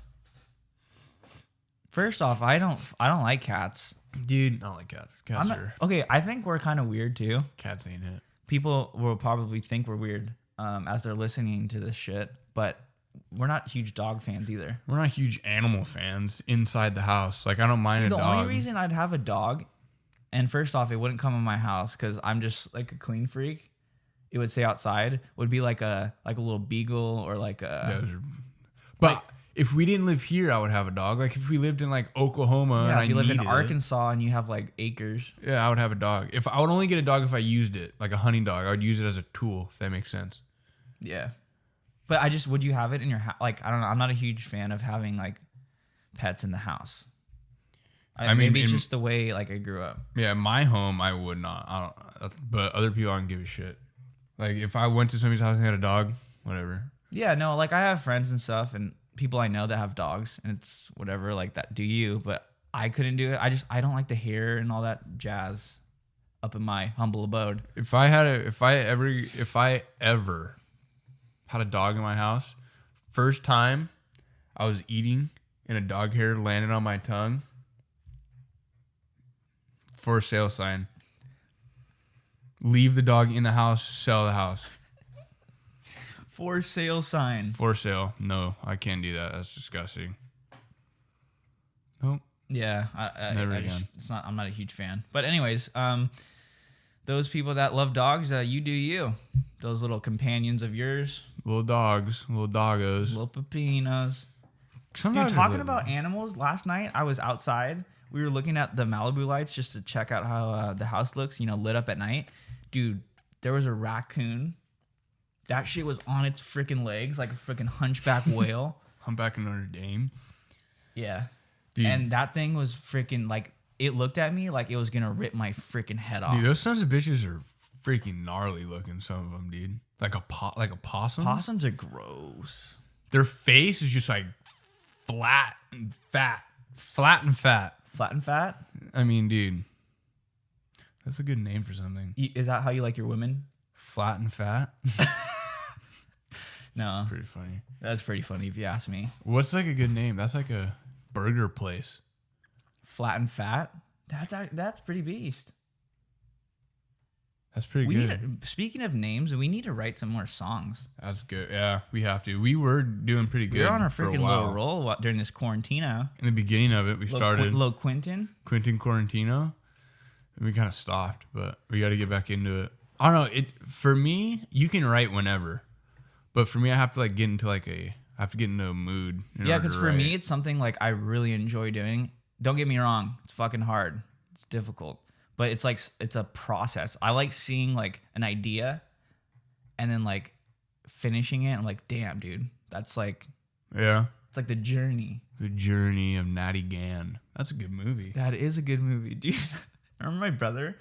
First off, I don't like cats. Dude, I don't like cats. Cats are... Okay, I think we're kind of weird too. Cats ain't it. People will probably think we're weird as they're listening to this shit, but we're not huge dog fans either. We're not huge animal fans inside the house. Like, I don't mind a dog. The only reason I'd have a dog, and first off, it wouldn't come in my house because I'm just like a clean freak. It would stay outside. Would be like a little beagle or like a... But if we didn't live here, I would have a dog. Like if we lived in like Oklahoma, yeah, if you live in Arkansas and you have like acres. Yeah, I would have a dog. If I would only get a dog if I used it, like a hunting dog. I would use it as a tool, if that makes sense. Yeah, but would you have it in your house? Like, I don't know. I'm not a huge fan of having like pets in the house. I mean, maybe it's just the way like I grew up. Yeah, my home, I would not. I don't. But other people, I don't give a shit. Like if I went to somebody's house and had a dog, whatever. Yeah, no, like I have friends and stuff and people I know that have dogs, and it's whatever, like that. Do you? But I couldn't do it. I don't like the hair and all that jazz up in my humble abode. If I ever had a dog in my house, first time I was eating and a dog hair landed on my tongue, for sale sign. Leave the dog in the house, sell the house. For sale sign. For sale. No, I can't do that. That's disgusting. Nope. Yeah, Never again. I'm not a huge fan. But anyways, those people that love dogs, you do you. Those little companions of yours. Little dogs, little doggos. Little pepinos. Dude, talking about animals, last night I was outside. We were looking at the Malibu lights just to check out how the house looks, lit up at night. Dude, there was a raccoon. That shit was on its freaking legs like a freaking hunchback whale. Humpback in Notre Dame. Yeah. Dude. And that thing was freaking like, it looked at me like it was going to rip my freaking head off. Dude, those sons of bitches are freaking gnarly looking, some of them, dude. Like a possum. Possums are gross. Their face is just like flat and fat. Flat and fat. Flat and fat? I mean, dude, that's a good name for something. Is that how you like your women? Flat and fat. No. Pretty funny. That's pretty funny if you ask me. What's like a good name? That's like a burger place. Flat and fat? That's pretty beast. That's pretty good. Speaking of names, we need to write some more songs. That's good. Yeah, we have to. We were doing pretty good. We were on a for freaking while. little roll during this quarantino. In the beginning of it, we started Little Quentin. Quentin Quarantino. And we kind of stopped, but we got to get back into it. I don't know. For me, you can write whenever, but for me, I have to like get into I have to get into a mood. Yeah, because for me, it's something like I really enjoy doing. Don't get me wrong; it's fucking hard. It's difficult, but it's like it's a process. I like seeing like an idea, and then like finishing it. I'm like, damn, dude, that's like it's like the journey. The Journey of Natty Gann. That's a good movie. That is a good movie, dude. Remember my brother,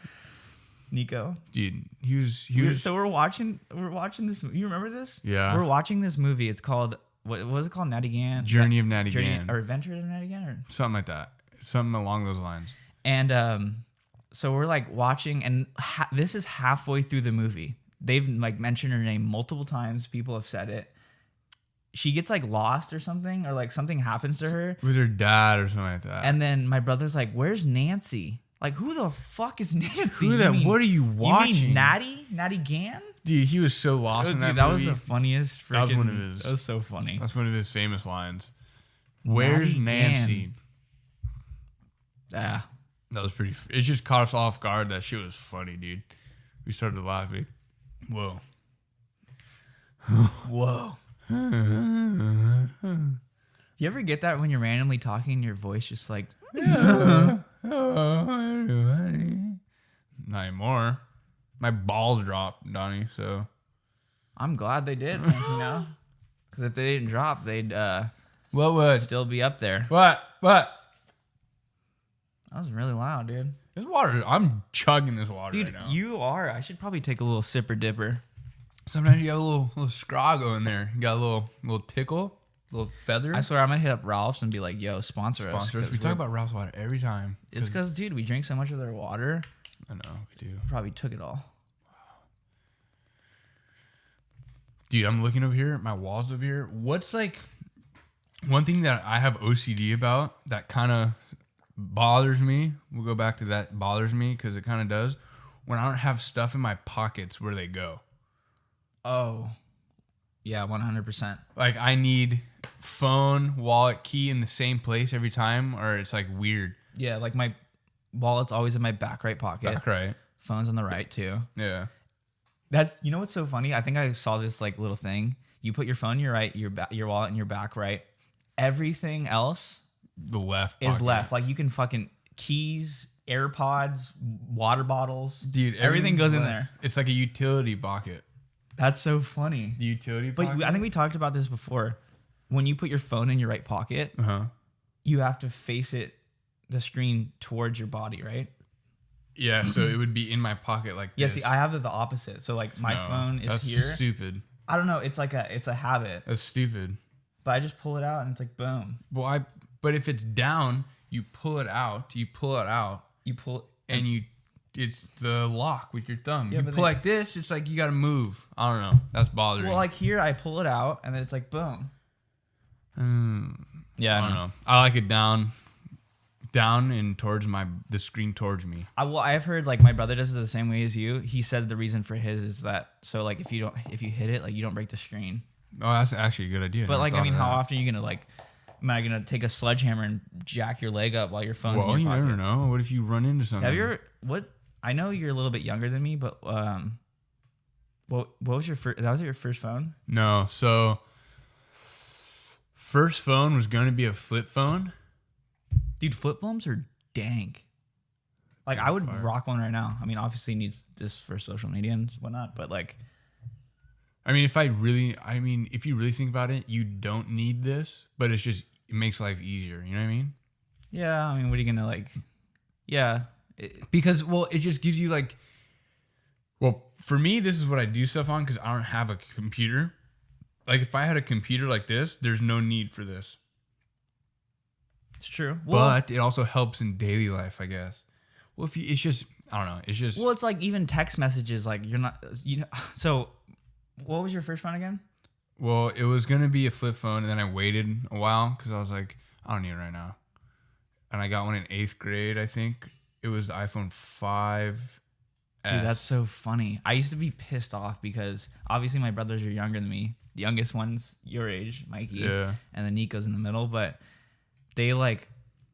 Nico? Dude, he was. So we're watching this. You remember this? Yeah. We're watching this movie. It's called what was it called? Natty Gann. Journey of Natty Gann. Or Adventures of Natty Gann, or Something like that. Something along those lines. And so we're like watching, and this is halfway through the movie. They've like mentioned her name multiple times. People have said it. She gets like lost or something, or like something happens to her With her dad or something like that. and then my brother's like, "Where's Nancy? Like, who the fuck is Nancy? What are you watching? You mean Natty Gann?" Dude, he was so lost in that that movie. was the funniest. That was one of freaking- his- That was so funny. That's one of his famous lines. Where's Natty Nancy? Yeah. That was pretty. It just caught us off guard. That shit was funny, dude. We started laughing. Whoa. Whoa. Do you ever get that when you're randomly talking and your voice just like, Not anymore. My balls dropped, Donnie. So I'm glad they did, Santino. Because if they didn't drop, they'd what was still be up there. what? That was really loud, dude. This water. I'm chugging this water Dude, right now. you are. I should probably take a little sipper dipper. Sometimes you got a little scroggo in there. You got a little tickle, little feather. I swear I'm going to hit up Ralph's and be like, yo, sponsor us. Sponsors. We talk about Ralph's water every time. It's because, dude, we drink so much of their water. I know we do. Probably took it all. Dude, I'm looking over here at my walls over here. What's like one thing that I have OCD about that kind of bothers me? We'll go back to that bothers me because it kind of does. When I don't have stuff in my pockets, where they go? Oh, yeah, 100%. Like I need phone, wallet, key in the same place every time, or it's like weird. Yeah, like my wallet's always in my back right pocket. Back right. Phone's on the right, too. Yeah. That's, you know what's so funny? I think I saw this like little thing. You put your phone in your right, your wallet in your back right. Everything else The left is pocket. left. Like you can fucking keys, AirPods, water bottles. Dude, everything goes in left. there. It's like a utility pocket. That's so funny. The utility But pocket? I think we talked about this before. When you put your phone in your right pocket, Uh-huh. you have to face the screen towards your body, right? Yeah, so it would be in my pocket like Yeah, this. see, I have the opposite. So like my No, phone is that's here. stupid. I don't know. It's like it's a habit. That's stupid. But I just pull it out and it's like boom. Well, but if it's down, you pull it out. You pull it out, You pull and it's the lock with your thumb. Yeah, you but pull then- like this. It's like you got to move. I don't know. That's bothering. well, like here I pull it out and then it's like boom. Yeah, I don't know. I like it down and towards the screen towards me. I've heard like my brother does it the same way as you. He said the reason for his is that so like if you hit it, like you don't break the screen. Oh, that's actually a good idea. But like I mean, Never thought how of often are you gonna like? Am I gonna take a sledgehammer and jack your leg up while your that. phone's Well, in you your pocket? never know. What if you run into something? Have you ever what? I know you're a little bit younger than me, but what was your first? That was your first phone? No. So first phone was going to be a flip phone. Dude, flip phones are dank. Like I would rock one right now. I mean, obviously it needs this for social media and whatnot, but like, I mean, if you really think about it, you don't need this, but it makes life easier. You know what I mean? yeah. I mean, what are you gonna like? Yeah. Because, well, it just gives you like, well, for me, this is what I do stuff on because I don't have a computer. Like if I had a computer like this, there's no need for this. It's true. But it also helps in daily life, I guess. Well, it's just, I don't know. It's just. Well, it's like even text messages, like you're not, so what was your first phone again? Well, it was going to be a flip phone, and then I waited a while because I was like, I don't need it right now. And I got one in 8th grade, I think. It was the iPhone 5. Dude, that's so funny. I used to be pissed off because obviously my brothers are younger than me. The youngest one's your age, Mikey. Yeah. And then Nico's in the middle. But they like,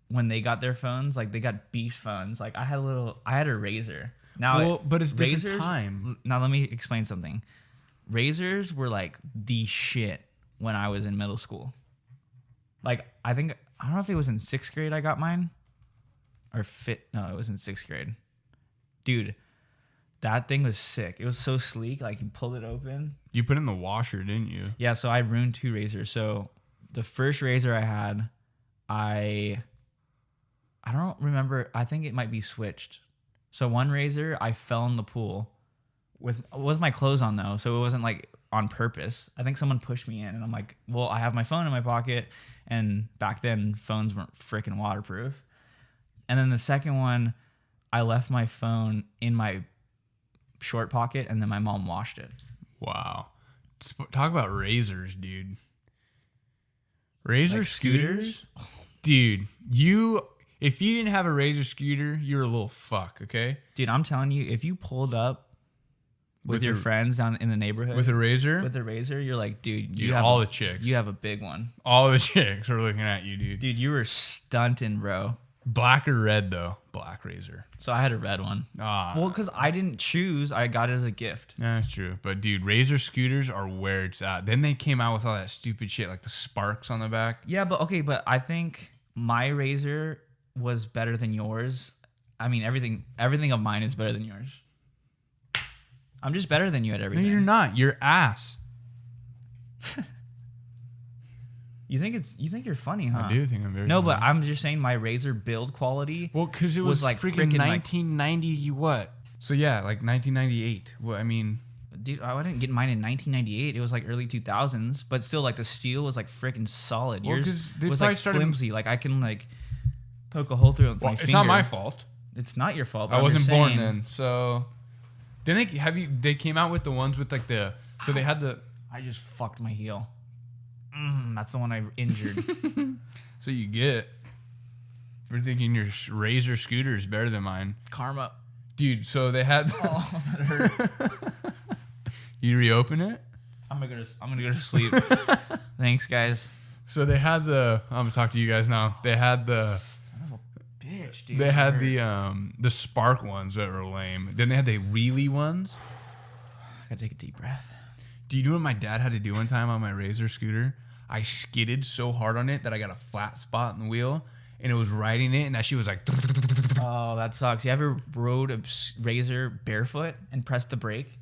when they got their phones, like they got beast phones. Like I had a Razor. Now, but it's different time. Now let me explain something. Razors were like the shit when I was in middle school. Like I don't know if it was in 6th grade I got mine. No, it was in 6th grade. Dude, that thing was sick. It was so sleek. Like you pulled it open. You put it in the washer, didn't you? Yeah, so I ruined 2 razors. So the first razor I had, I don't remember. I think it might be switched. So one razor, I fell in the pool with my clothes on though. So it wasn't like on purpose. I think someone pushed me in and I'm like, well, I have my phone in my pocket. And back then phones weren't freaking waterproof. And then the second one, I left my phone in my short pocket and then my mom washed it. Wow. Talk about razors, dude. Razor Like scooters? Dude, if you didn't have a Razor scooter, you're a little fuck, okay? Dude, I'm telling you, if you pulled up with your friends down in the neighborhood with a Razor, you're like, dude, you have all the chicks. You have a big one. All the chicks are looking at you, dude. Dude, you were stunting, bro. Black or red though? Black Razor. So I had a red one. Well, because I didn't choose, I got it as a gift. Yeah, that's true. But dude, Razor scooters are where it's at. Then they came out with all that stupid shit like the sparks on the back. Yeah, but I think my Razor was better than yours. I mean, everything of mine is better than yours. I'm just better than you at everything. No, you're not. You're ass. You think you're funny, huh? I do think I'm very No, funny. but I'm just saying my Razor build quality. Well, because it was like freaking 1990 what? So yeah, like 1998. Well, I mean, dude, I didn't get mine in 1998. It was like early 2000s, but still, like the steel was like freaking solid. Well, Yours they was probably like started- flimsy. Like I can like poke a hole through it with my it's finger. not my fault. It's not your fault. I I'm wasn't just born saying. then. So then they came out with the ones with like the they had the I just fucked my heel. That's the one I injured. so you get for thinking your Razor scooter is better than mine, Karma. dude. So they had. Oh, that hurt. You reopen it. I'm gonna go to sleep. Thanks, guys. So they had I'm gonna talk to you guys now. They had the. Bitch, dude. They had the spark ones that were lame. Then they had the wheelie ones. I gotta take a deep breath. Do you know what my dad had to do one time on my Razor scooter? I skidded so hard on it that I got a flat spot in the wheel, and it was riding it, and that shit was like. Oh, that sucks. You ever rode a Razor barefoot and pressed the brake?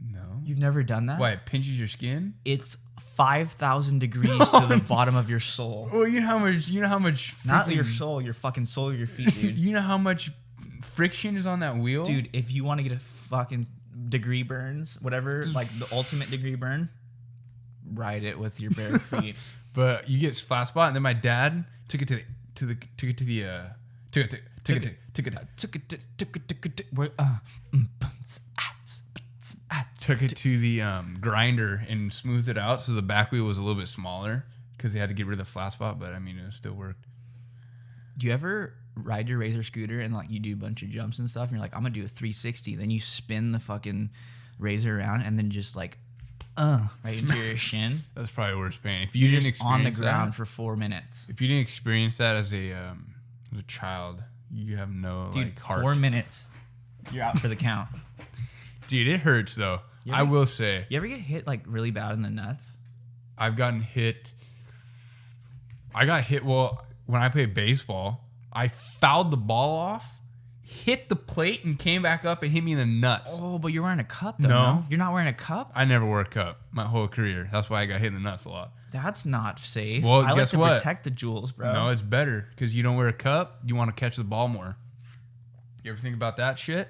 No. You've never done that? Why, it pinches your skin? It's 5,000 degrees to the bottom of your soul. Well, you know how much. Not your soul, your fucking sole of your feet, dude. You know how much friction is on that wheel, Dude, if you want to get a fucking degree burns, whatever, like the ultimate degree burn, ride it with your bare feet. But you get flat spot, and then my dad took it to the grinder and smoothed it out, so the back wheel was a little bit smaller because they had to get rid of the flat spot. But I mean, it still worked. Do you ever ride your Razor scooter and like you do a bunch of jumps and stuff and you're like, I'm gonna do a 360, then you spin the fucking Razor around and then just like right into your shin? That's probably worth paying. If you You're didn't just on the experience ground that, for 4 minutes. if you didn't experience that as a child, you have no Dude, like heart. 4 minutes, you're out for the count. Dude, it hurts though. You I ever- will say. You ever get hit like really bad in the nuts? I've gotten hit. I got hit. Well, when I played baseball, I fouled the ball off, hit the plate, and came back up and hit me in the nuts. Oh, but you're wearing a cup though. No. No, you're not wearing a cup. I never wore a cup my whole career. That's why I got hit in the nuts a lot. That's not safe. Well, I like guess to what? protect the jewels, bro. No, it's better because you don't wear a cup. You want to catch the ball more. You ever think about that shit?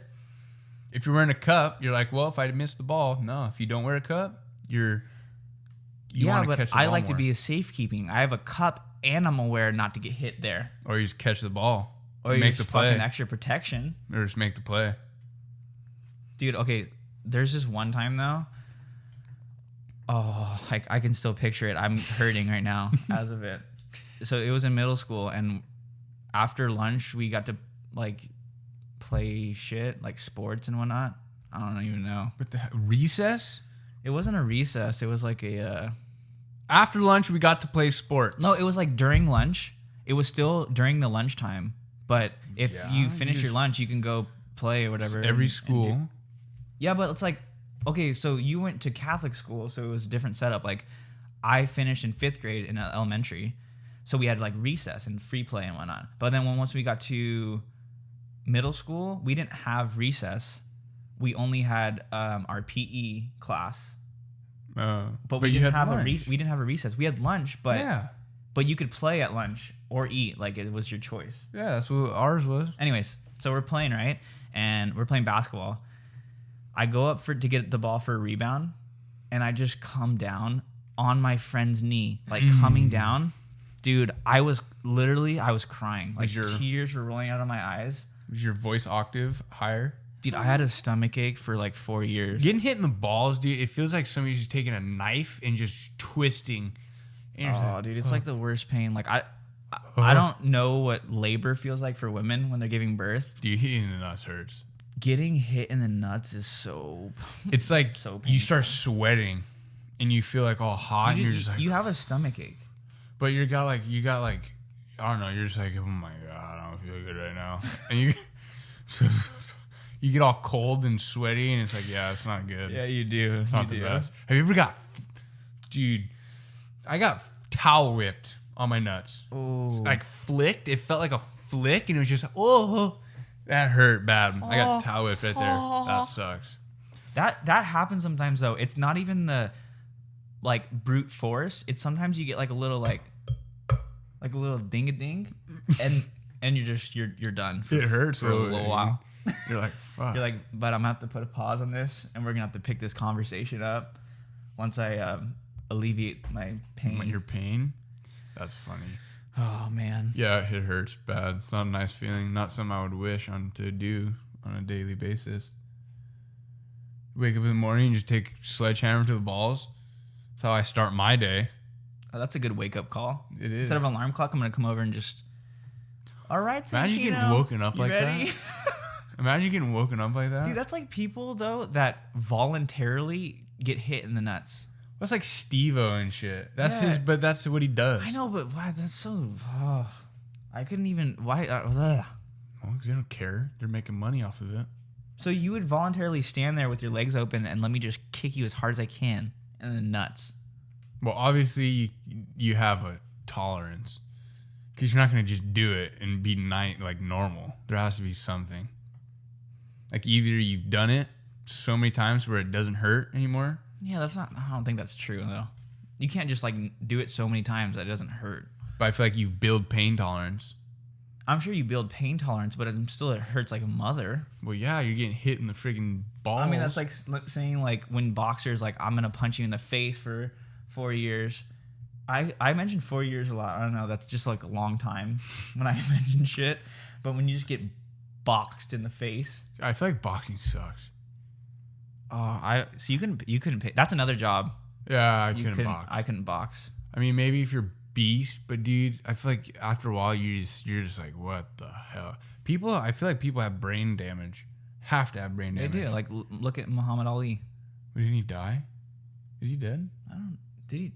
If you're wearing a cup, you're like, well, if I miss the ball, no. If you don't wear a cup, you yeah, want to but catch the I ball like more. to be a safekeeping. I have a cup and I'm aware not to get hit there. Or you just catch the ball. Or you make just the play. fucking extra protection. Or just make the play. Dude, okay, there's this one time though. Oh, I can still picture it. I'm hurting right now as of it. So it was in middle school, and after lunch we got to like play shit like sports and whatnot. I don't even know. But the recess? It wasn't a recess. It was like a. After lunch, we got to play sports. No, it was like during lunch. It was still during the lunchtime. But if you finish your lunch, you can go play or whatever. Every school. Yeah, but it's like, okay, so you went to Catholic school, so it was a different setup. Like, I finished in 5th grade in elementary, so we had like recess and free play and whatnot. But then once we got to middle school, we didn't have recess. We only had our PE class. But we didn't have we didn't have a recess. We had lunch, but you could play at lunch or eat. Like, it was your choice. Yeah, that's what ours was. Anyways, so we're playing, right? And we're playing basketball. I go up to get the ball for a rebound, and I just come down on my friend's knee, like coming down. Dude, I was crying. Like, tears were rolling out of my eyes. Was your voice octave higher? Dude, I had a stomach ache for like 4 years. Getting hit in the balls, dude, it feels like somebody's just taking a knife and just twisting. And dude, it's like the worst pain. Like, I don't know what labor feels like for women when they're giving birth. Dude, hitting in the nuts hurts. Getting hit in the nuts is so... It's like so painful. You start sweating and you feel like all hot and you're just like... You have a stomach ache. But you got like, I don't know, you're just like, oh my God, I don't feel good right now. And you... You get all cold and sweaty, and it's like, yeah, it's not good. Yeah, you do. It's not the best. Have you ever got... Dude, I got towel whipped on my nuts. Oh. Like, flicked. It felt like a flick, and it was just, that hurt bad. I got towel whipped right there. That sucks. That happens sometimes, though. It's not even the, like, brute force. It's sometimes you get, like, a little, like a little ding-a-ding, and you're done. It hurts for a little while. You're like, fuck. You're like, but I'm going to have to put a pause on this, and we're going to have to pick this conversation up once I alleviate my pain. Your pain? That's funny. Oh, man. Yeah, it hurts bad. It's not a nice feeling. Not something I would wish to do on a daily basis. Wake up in the morning and just take sledgehammer to the balls. That's how I start my day. Oh, that's a good wake-up call. It is. Instead of an alarm clock, I'm going to come over and just... All right, Santino. Imagine getting woken up like ready? that. Imagine getting woken up like that. Dude, that's like people, though, that voluntarily get hit in the nuts. That's like Steve-O and shit. But that's what he does. I know, but why? That's so... I couldn't even... Why? Well, because they don't care. They're making money off of it. So you would voluntarily stand there with your legs open and let me just kick you as hard as I can in the nuts. Well, obviously, you have a tolerance. Because you're not going to just do it and be like normal. There has to be something. Like, either you've done it so many times where it doesn't hurt anymore. Yeah, I don't think that's true, though. You can't just, like, do it so many times that it doesn't hurt. But I feel like you build pain tolerance. I'm sure you build pain tolerance, but it hurts like a mother. Well, yeah, you're getting hit in the freaking balls. I mean, that's like saying, like, when boxers, like, I'm going to punch you in the face for 4 years. I mentioned 4 years a lot. I don't know. That's just, like, a long time when I mention shit. But when you just get boxed in the face. I feel like boxing sucks. Oh, so you couldn't pay. That's another job. Yeah, I couldn't box. I couldn't box. I mean, maybe if you're beast, but dude, I feel like after a while you're just like, what the hell? I feel like people have brain damage. Have to have brain damage. They do. Like, look at Muhammad Ali. Didn't he die? Is he dead? Did he?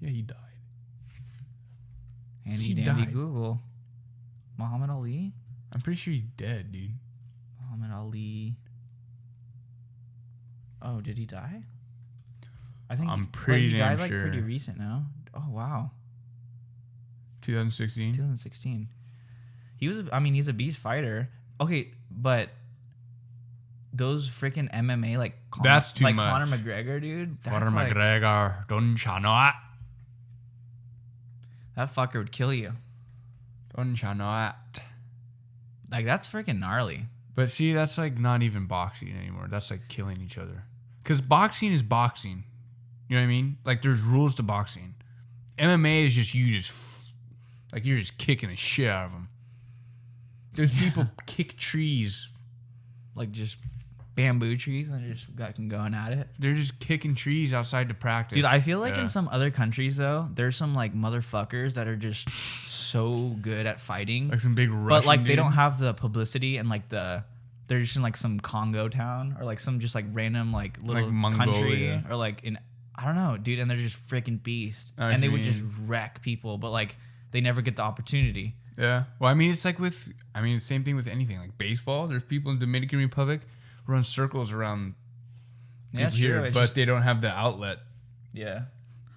Yeah, he died. Handy dandy Google. Muhammad Ali? I'm pretty sure he's dead, dude. Muhammad Ali. Oh, did he die? I'm pretty he damn died, like, sure. pretty recent now. Oh, wow. 2016? 2016. He's a beast fighter. Okay, but those freaking MMA, like, that's too much. Conor McGregor, dude. Conor McGregor, don't you know it? That fucker would kill you. Don't you know it? Like, that's freaking gnarly. But see, that's like not even boxing anymore. That's like killing each other. Because boxing is boxing. You know what I mean? Like, there's rules to boxing. MMA is just you just Like you're just kicking the shit out of them. There's people kick trees. Like just bamboo trees and they're just fucking going at it. They're just kicking trees outside to practice. Dude, I feel like in some other countries though, there's some like motherfuckers that are just so good at fighting. Like some big Russian but like dude. they don't have the publicity and like they're just in like some Congo town or like some just like random like little Like country Mongolia. or like in I don't know, dude, and they're just freaking beasts. I And they see would what you just wreck people, but like they never get the opportunity. Yeah. Well, I mean, it's like same thing with anything. Like baseball, there's people in Dominican Republic who run circles around Yeah, here, sure. but they don't have the outlet. Yeah.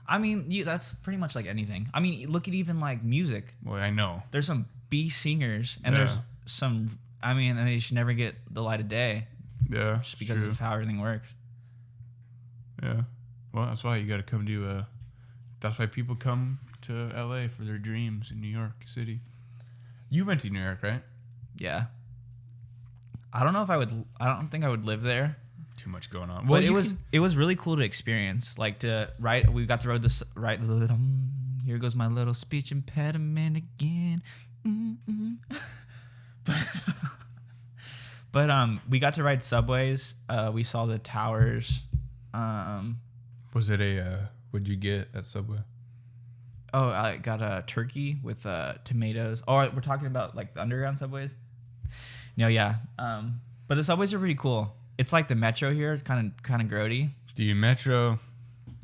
I mean, that's pretty much like anything. I mean, look at even like music. Well, I know. There's some beast singers, and there's some. I mean, and they should never get the light of day. Yeah, just because of how everything works. Yeah, well, that's why you got to come to. That's why people come to LA for their dreams in New York City. You went to New York, right? Yeah. I don't know if I would. I don't think I would live there. Too much going on. Well, it was really cool to experience. Like we got to ride this right. Here goes my little speech impediment again. But we got to ride subways. We saw the towers. Was it what'd you get at Subway? Oh, I got a turkey with tomatoes. Oh, we're talking about like the underground subways. No, yeah. But the subways are pretty cool. It's like the metro here. It's kind of grody. Do you metro?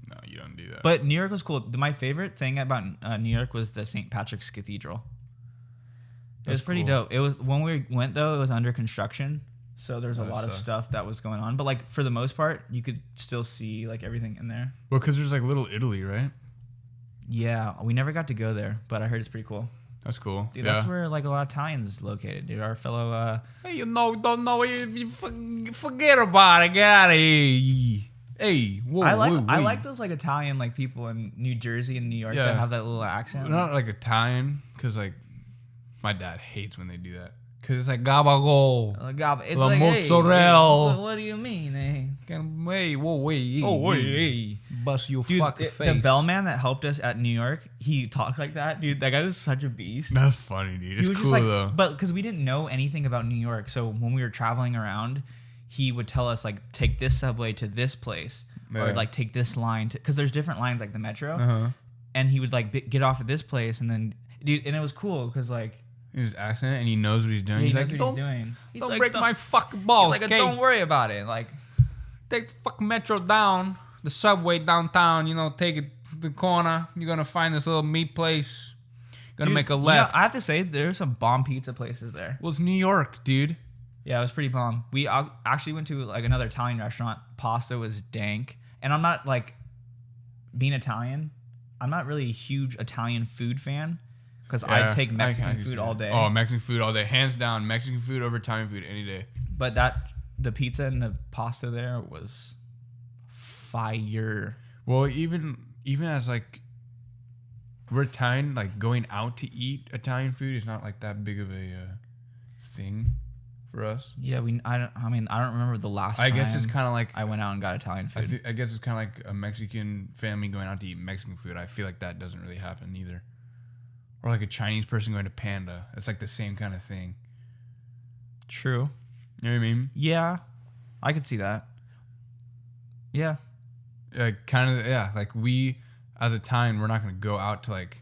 No, you don't do that. But New York was cool. My favorite thing about New York was the St. Patrick's Cathedral. It was pretty dope. It was when we went though. It was under construction, so there's a lot of stuff that was going on. But like for the most part, you could still see like everything in there. Well, because there's like Little Italy, right? Yeah, we never got to go there, but I heard it's pretty cool. That's cool. Dude, that's where like a lot of Italians is located. Dude, our fellow. Hey, don't know. You forget about it. Get out of here. Hey, whoa, I like those like Italian like people in New Jersey and New York that have that little accent. Not like Italian, because like my dad hates when they do that. Because it's like gabagool. It's La like, mozzarella. Hey, what do you mean, eh? Hey, whoa, wait. Oh, wait. Bust your Dude, fucking face. the bellman that helped us at New York, he talked like that. Dude, that guy was such a beast. That's funny, dude. It's he was cool, just like, though. But because we didn't know anything about New York, so when we were traveling around, he would tell us, like, take this subway to this place. Yeah. Or, like, take this line to... Because there's different lines, like the metro. Uh-huh. And he would, like, get off at this place, and then... Dude, and it was cool, because, like... His accent, and he knows what he's doing. He's like, what he's doing. He's don't like, break my fucking balls, he's like, okay? don't worry about it. Like... Take the fucking metro down, the subway downtown, take it to the corner. You're going to find this little meat place. You're going to make a left. I have to say, there's some bomb pizza places there. Well, it's New York, dude. Yeah, it was pretty bomb. We actually went to like another Italian restaurant. Pasta was dank. And I'm not like, being Italian, I'm not really a huge Italian food fan. Because I take Mexican food all day. Oh, Mexican food all day. Hands down, Mexican food over Italian food any day. But the pizza and the pasta there was fire. Well, even as like we're Italian, like going out to eat Italian food is not like that big of a thing for us. Yeah, I don't remember the last time. I guess it's kind of like I went out and got Italian food. I guess it's kind of like a Mexican family going out to eat Mexican food. I feel like that doesn't really happen either. Or like a Chinese person going to Panda. It's like the same kind of thing. True. You know what I mean? Yeah, I could see that. Yeah. Kind of, yeah. Like we, as Italian, we're not going to go out to like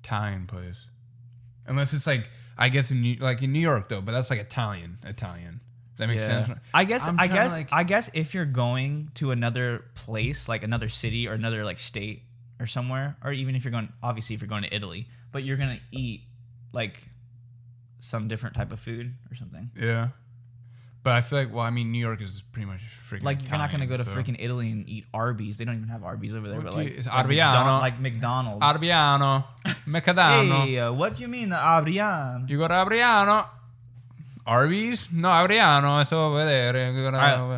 Italian place. Unless it's like, I guess in New York though, but that's like Italian. Does that make sense? I guess if you're going to another place, like another city or another like state or somewhere, or even if you're going to Italy, but you're going to eat like some different type of food or something. Yeah. But I feel like, New York is pretty much freaking like Italian, you're not going to go to freaking Italy and eat Arby's. They don't even have Arby's over there. Well, but like, it's Arbiano. like McDonald's. Arbiano. Mercadano. Hey, what do you mean, Arbiano? You go to Arbiano. Arby's? No, Arbiano. It's over there.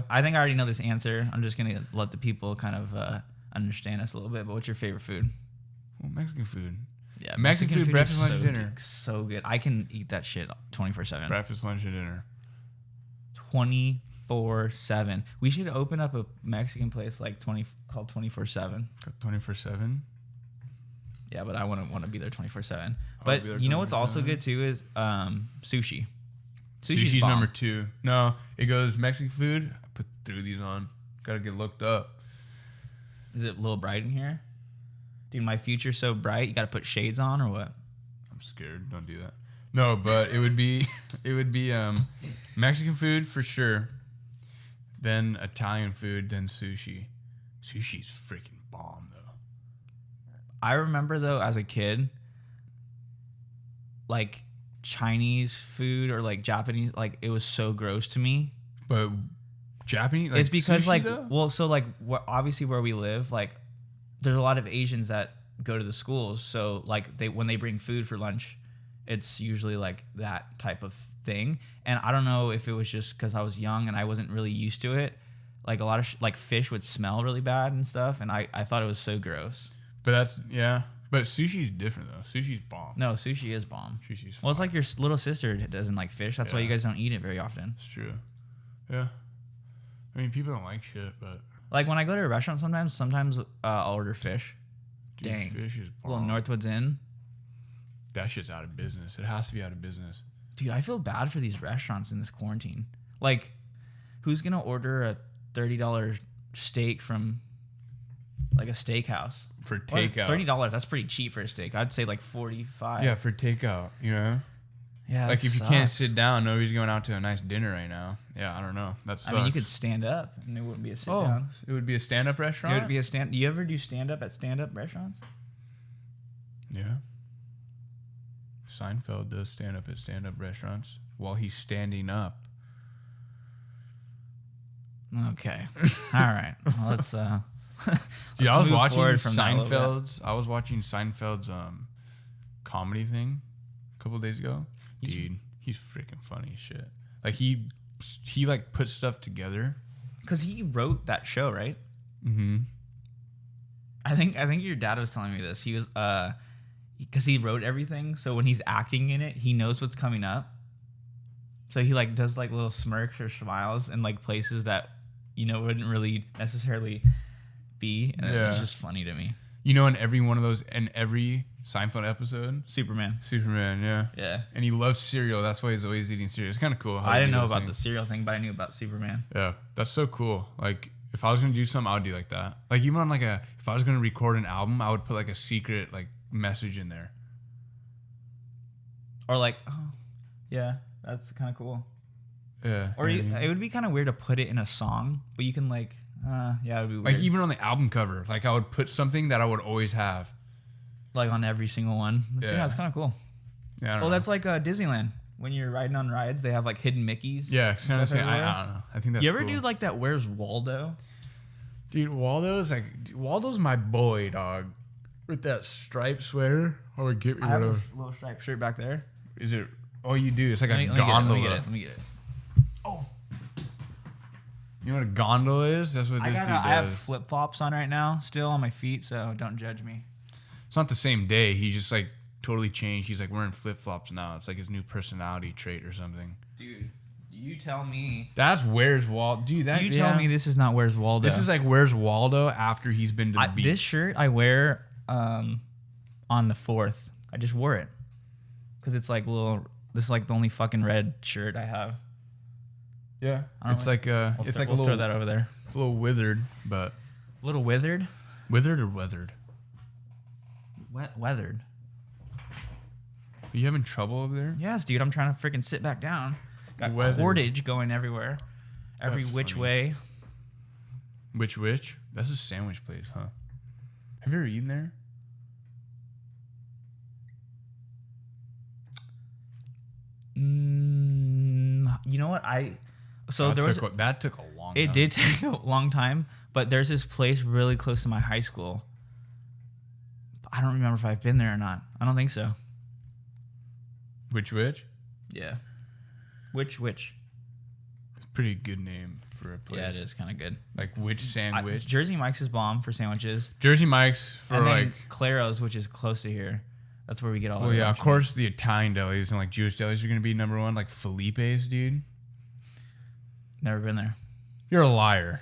I think I already know this answer. I'm just going to let the people kind of understand us a little bit. But what's your favorite food? Well, Mexican food. Yeah, Mexican food, breakfast, lunch, dinner. So good. I can eat that shit 24/7. Breakfast, lunch, and dinner. 24/7. We should open up a Mexican place like called 24/7. 24/7. Yeah, but I wouldn't want to be there 24/7. I'll But be there you know what's also 24/7. good too is sushi. Sushi's bomb. number 2. No, it goes Mexican food. I put 3 of these on. Gotta get looked up. Is it a little bright in here? Dude, my future's so bright. You got to put shades on or what? I'm scared. Don't do that. No, but it would be Mexican food for sure. Then Italian food, then sushi. Sushi's freaking bomb though. I remember though as a kid, like Chinese food or like Japanese, like it was so gross to me. But Japanese, like It's because sushi, like, though? well, so like obviously where we live, like there's a lot of Asians that go to the schools. So like when they bring food for lunch, it's usually like that type of thing. And I don't know if it was just because I was young and I wasn't really used to it. Like a lot of like fish would smell really bad and stuff. And I thought it was so gross. But that's, yeah. But sushi's different though. Sushi's bomb. No, sushi is bomb. Sushi's Well, it's fire. like your little sister doesn't like fish. That's why you Yeah. guys don't eat it very often. It's true. Yeah. I mean, people don't like shit, but Like when I go to a restaurant sometimes I'll order fish. dude, Dang. fish is A little bomb. Northwoods Inn. That shit's out of business. It has to be out of business. Dude, I feel bad for these restaurants in this quarantine. Like, who's going to order a $30 steak from like a steakhouse? For Or takeout. $30, that's pretty cheap for a steak. I'd say like 45. Yeah, for takeout, you know? Yeah, Like that if you can't sucks. sit down, nobody's going out to a nice dinner right now. Yeah, I don't know. That sucks. I mean, you could stand up and it wouldn't be a sit Oh, down. it would be a stand-up It restaurant? would be a stand. Do you ever do stand up at stand up restaurants? Yeah. Seinfeld does stand-up at stand-up restaurants while he's standing up. Okay. All right. Well, let's Dude, let's I was move watching forward from that a little bit. Seinfeld's comedy thing a couple days ago. He's- Dude, he's freaking funny as shit. Like he like puts stuff together. Because he wrote that show, right? Mm-hmm. I think your dad was telling me this. He was because he wrote everything, so when he's acting in it, he knows what's coming up. So he like does like little smirks or smiles in like places that wouldn't really necessarily be, and Yeah. it's just funny to me. You know, in every Seinfeld episode, Superman. Superman, yeah. Yeah. And he loves cereal. That's why he's always eating cereal. It's kind of cool. How I they didn't do know those about the things. cereal thing, but I knew about Superman. Yeah, that's so cool. Like, if I was gonna do something, I would do like that. Like, even on if I was gonna record an album, I would put like a secret like message in there. Or like, oh, yeah, that's kind of cool. Yeah. Or you know what I mean? it would be kind of weird to put it in a song, but you can like, yeah, it would be weird. Like even on the album cover, like I would put something that I would always have. Like on every single one. Yeah, it's kind of cool. Yeah. I don't Well, know. that's like Disneyland. When you're riding on rides, they have like hidden Mickeys. Yeah, it's kind of stuff same. I everywhere. don't know. I think that's You ever cool. do like that Where's Waldo? Dude, Waldo's my boy, dog. With that striped sweater, or get I rid have a of. little striped shirt back there. Is it? Oh, you do. It's like Let a me gondola. get it. Oh. You know what a gondola is? That's what this dude does. I have flip flops on right now, still on my feet, so don't judge me. It's not the same day. He just like totally changed. He's like wearing flip flops now. It's like his new personality trait or something. Dude, you tell me. That's Where's Waldo, dude. You tell me this is not Where's Waldo. This is like Where's Waldo after he's been to the beach. This shirt I wear on the 4th. I just wore it because it's like this is like the only fucking red shirt I have. Yeah, I don't it's like We'll it's throw- like a we'll little, throw that over there. it's a little withered, but A little withered. withered or weathered. Weathered. Are you having trouble over there? Yes, dude. I'm trying to freaking sit back down. Got Weathered. cordage going everywhere, every That's which funny. way. Which? That's a sandwich place, huh? Have you ever eaten there? You know what? That took a long time. It did take a long time, but there's this place really close to my high school. I don't remember if I've been there or not. I don't think so. Which? Yeah. Which? It's a pretty good name for a place. Yeah, it is kind of good. Like which sandwich? Jersey Mike's is bomb for sandwiches. Jersey Mike's for And then like. Claro's, which is close to here. That's where we get all Well, our yeah, lunch of course the Italian delis and like Jewish delis are gonna be number one. Like Felipe's, dude. meat. Never been there. You're a liar.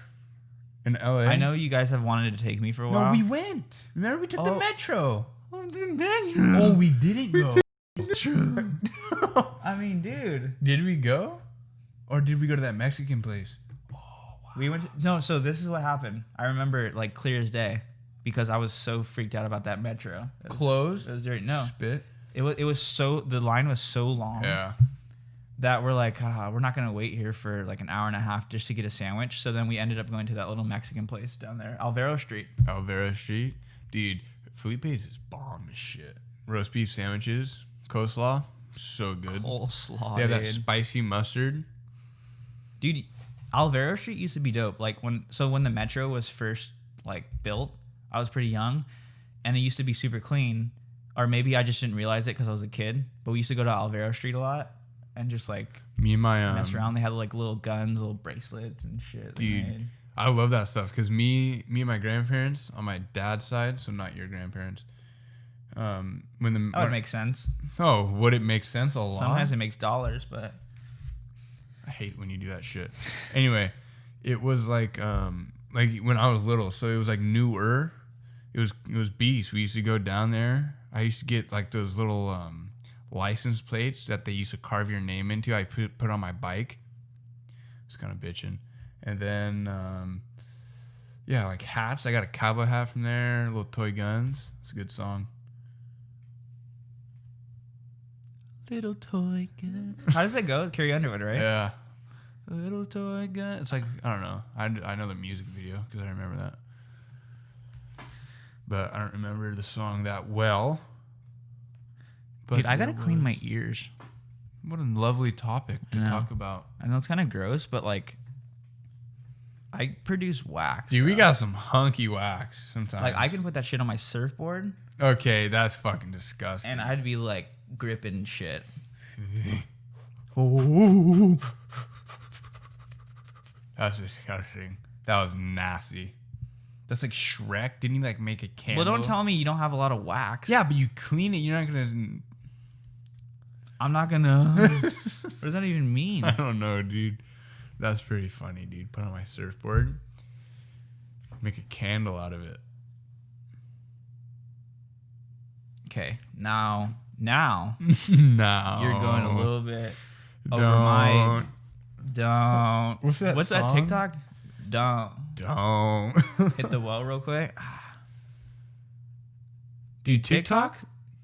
In LA. I know you guys have wanted to take me for a No, while. we went. Remember we took the Oh. metro. Oh, we didn't go. I mean, dude. Did we go? Or did we go to that Mexican place? We went so this is what happened. I remember it like clear as day because I was so freaked out about that metro. Closed? It was dirty. No. Spit? It was so, the line was so long that we're like, we're not going to wait here for like an hour and a half just to get a sandwich. So then we ended up going to that little Mexican place down there, Alvaro Street. Alvaro Street? Dude, Felipe's is bomb as shit. Roast beef sandwiches, coleslaw, so good. Coleslaw, They have that dude. spicy mustard. Dude, Alvaro Street used to be dope. Like when the metro was first like built, I was pretty young, and it used to be super clean. Or maybe I just didn't realize it because I was a kid. But we used to go to Alvaro Street a lot and just like Me and my mess around. They had like little guns, little bracelets and shit. dude, I love that stuff because me and my grandparents on my dad's side, so not your grandparents. That would make sense. Oh, would it make sense a lot? Sometimes it makes dollars, but I hate when you do that shit. Anyway, it was like when I was little, so it was like newer. It was beast. We used to go down there. I used to get like those little license plates that they used to carve your name into. I put on my bike. It's kind of bitching. And then like hats. I got a cowboy hat from there. Little toy guns. It's a good song. little toy gun. How does that go? It's Carrie Underwood, right? Yeah. Little toy gun. It's like, I don't know. I know the music video because I remember that. But I don't remember the song that well. But Dude, I gotta clean my ears. What a lovely topic to talk about. I know it's kind of gross, but like, I produce wax. Dude, bro. we got some hunky wax sometimes. Like, I can put that shit on my surfboard. Okay, that's fucking disgusting. And I'd be like gripping shit. Oh, that's disgusting. That was nasty. That's like Shrek. Didn't he like make a candle? Well, don't tell me you don't have a lot of wax. Yeah, but you clean it. You're not gonna. I'm not gonna. What does that even mean? I don't know, dude. That's pretty funny, dude. Put on my surfboard. Make a candle out of it. Okay, now No. you're going a little bit over my. Don't. What's that What's song? that TikTok? Don't hit the well real quick. Dude, TikTok?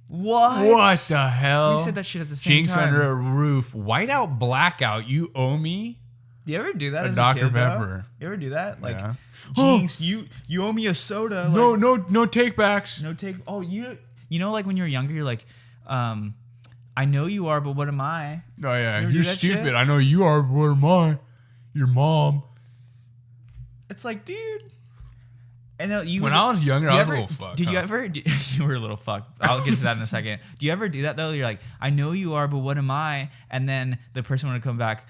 What? What the hell? We said that shit at the same Jinx time. under a roof. Whiteout blackout. You owe me Do you ever do that a as Dr. a kid, Pepper. though? You ever do that? Like, Yeah. Jinx, you owe me a soda. Like, No takebacks. no take. Oh, you know, like when you're younger, you're like, I know you are, but what am I? Oh yeah, You ever do you're that stupid. shit? I know you are. But what am I? Your mom. It's like, dude. And you. When I was younger, I was ever, a little fucked. Did you huh? ever? You were a little fucked. I'll get to that in a second. Do you ever do that though? You're like, I know you are, but what am I? And then the person would come back.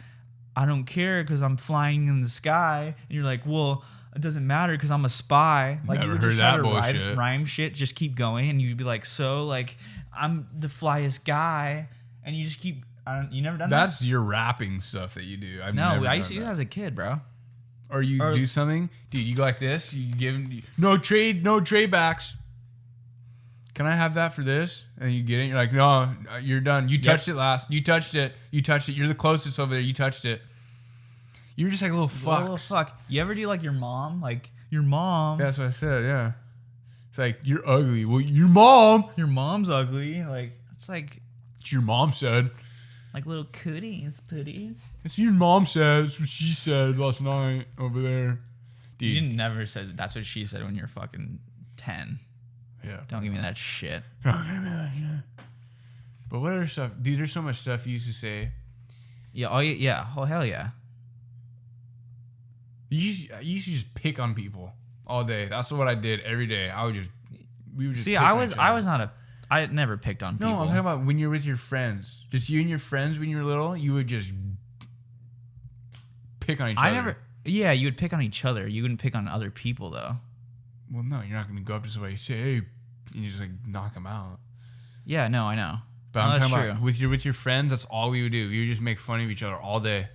I don't care because I'm flying in the sky. And you're like, well, it doesn't matter because I'm a spy. Like, Never you would heard just try that to bullshit. rhyme shit, just keep going, and you'd be like, so like, I'm the flyest guy, and you just keep. You never done that? That's your rapping stuff that you do. I've No, never I used done to do that as a kid, bro. Or you Or- do something, dude. You go like this. You give him no trade backs. Can I have that for this? And you get it. You're like, no, you're done. You touched it last. You touched it. You're the closest over there. You touched it. You're just like a little fuck. Little fuck. You ever do like your mom? Like your mom. That's what I said. Yeah. It's like you're ugly. Well, your mom. Your mom's ugly. Like it's like Your mom said. little cooties, putties. It's your mom said. That's what she said last night over there. Dude. You never said that's what she said when you're fucking 10. Yeah. Don't give me that shit. But what other stuff? Dude, there's so much stuff you used to say. Yeah. Oh yeah. Oh hell yeah. You used to just pick on people all day. That's what I did every day. We would just See, pick I on was each other. not a. I never picked on people. No, I'm talking about when you're with your friends. Just you and your friends when you were little, you would just pick on each other. I never. Yeah, you would pick on each other. You wouldn't pick on other people though. Well, no, you're not going to go up to somebody and say, hey, and you just like knock them out. Yeah. No, I know. But No, I'm that's talking about true. with your friends, that's all we would do. We would just make fun of each other all day.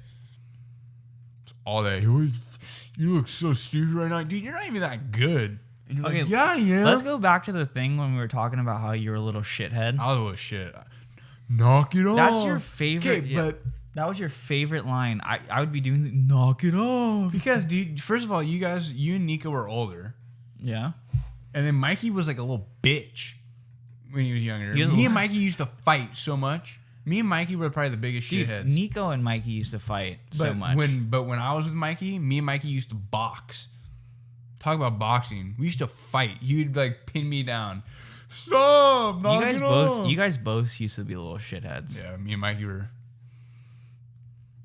Just all day. You look so stupid right now. Dude, you're not even that good. And you're Okay, like, yeah, I am. Let's go back to the thing when we were talking about how you were a little shithead. I was a little shit. Knock it off. That's your favorite. Okay, Yeah, but that was your favorite line. I would be doing knock it off. because, dude, first of all, you and Nico were older. Yeah. And then Mikey was like a little bitch when he was younger. He was Me and Mikey used to fight so much. Me and Mikey were probably the biggest Dude, shitheads. Nico and Mikey used to fight so much. But when I was with Mikey, me and Mikey used to box. Talk about boxing. We used to fight. He would like pin me down. Stop! You guys both used to be little shitheads. Yeah, me and Mikey were.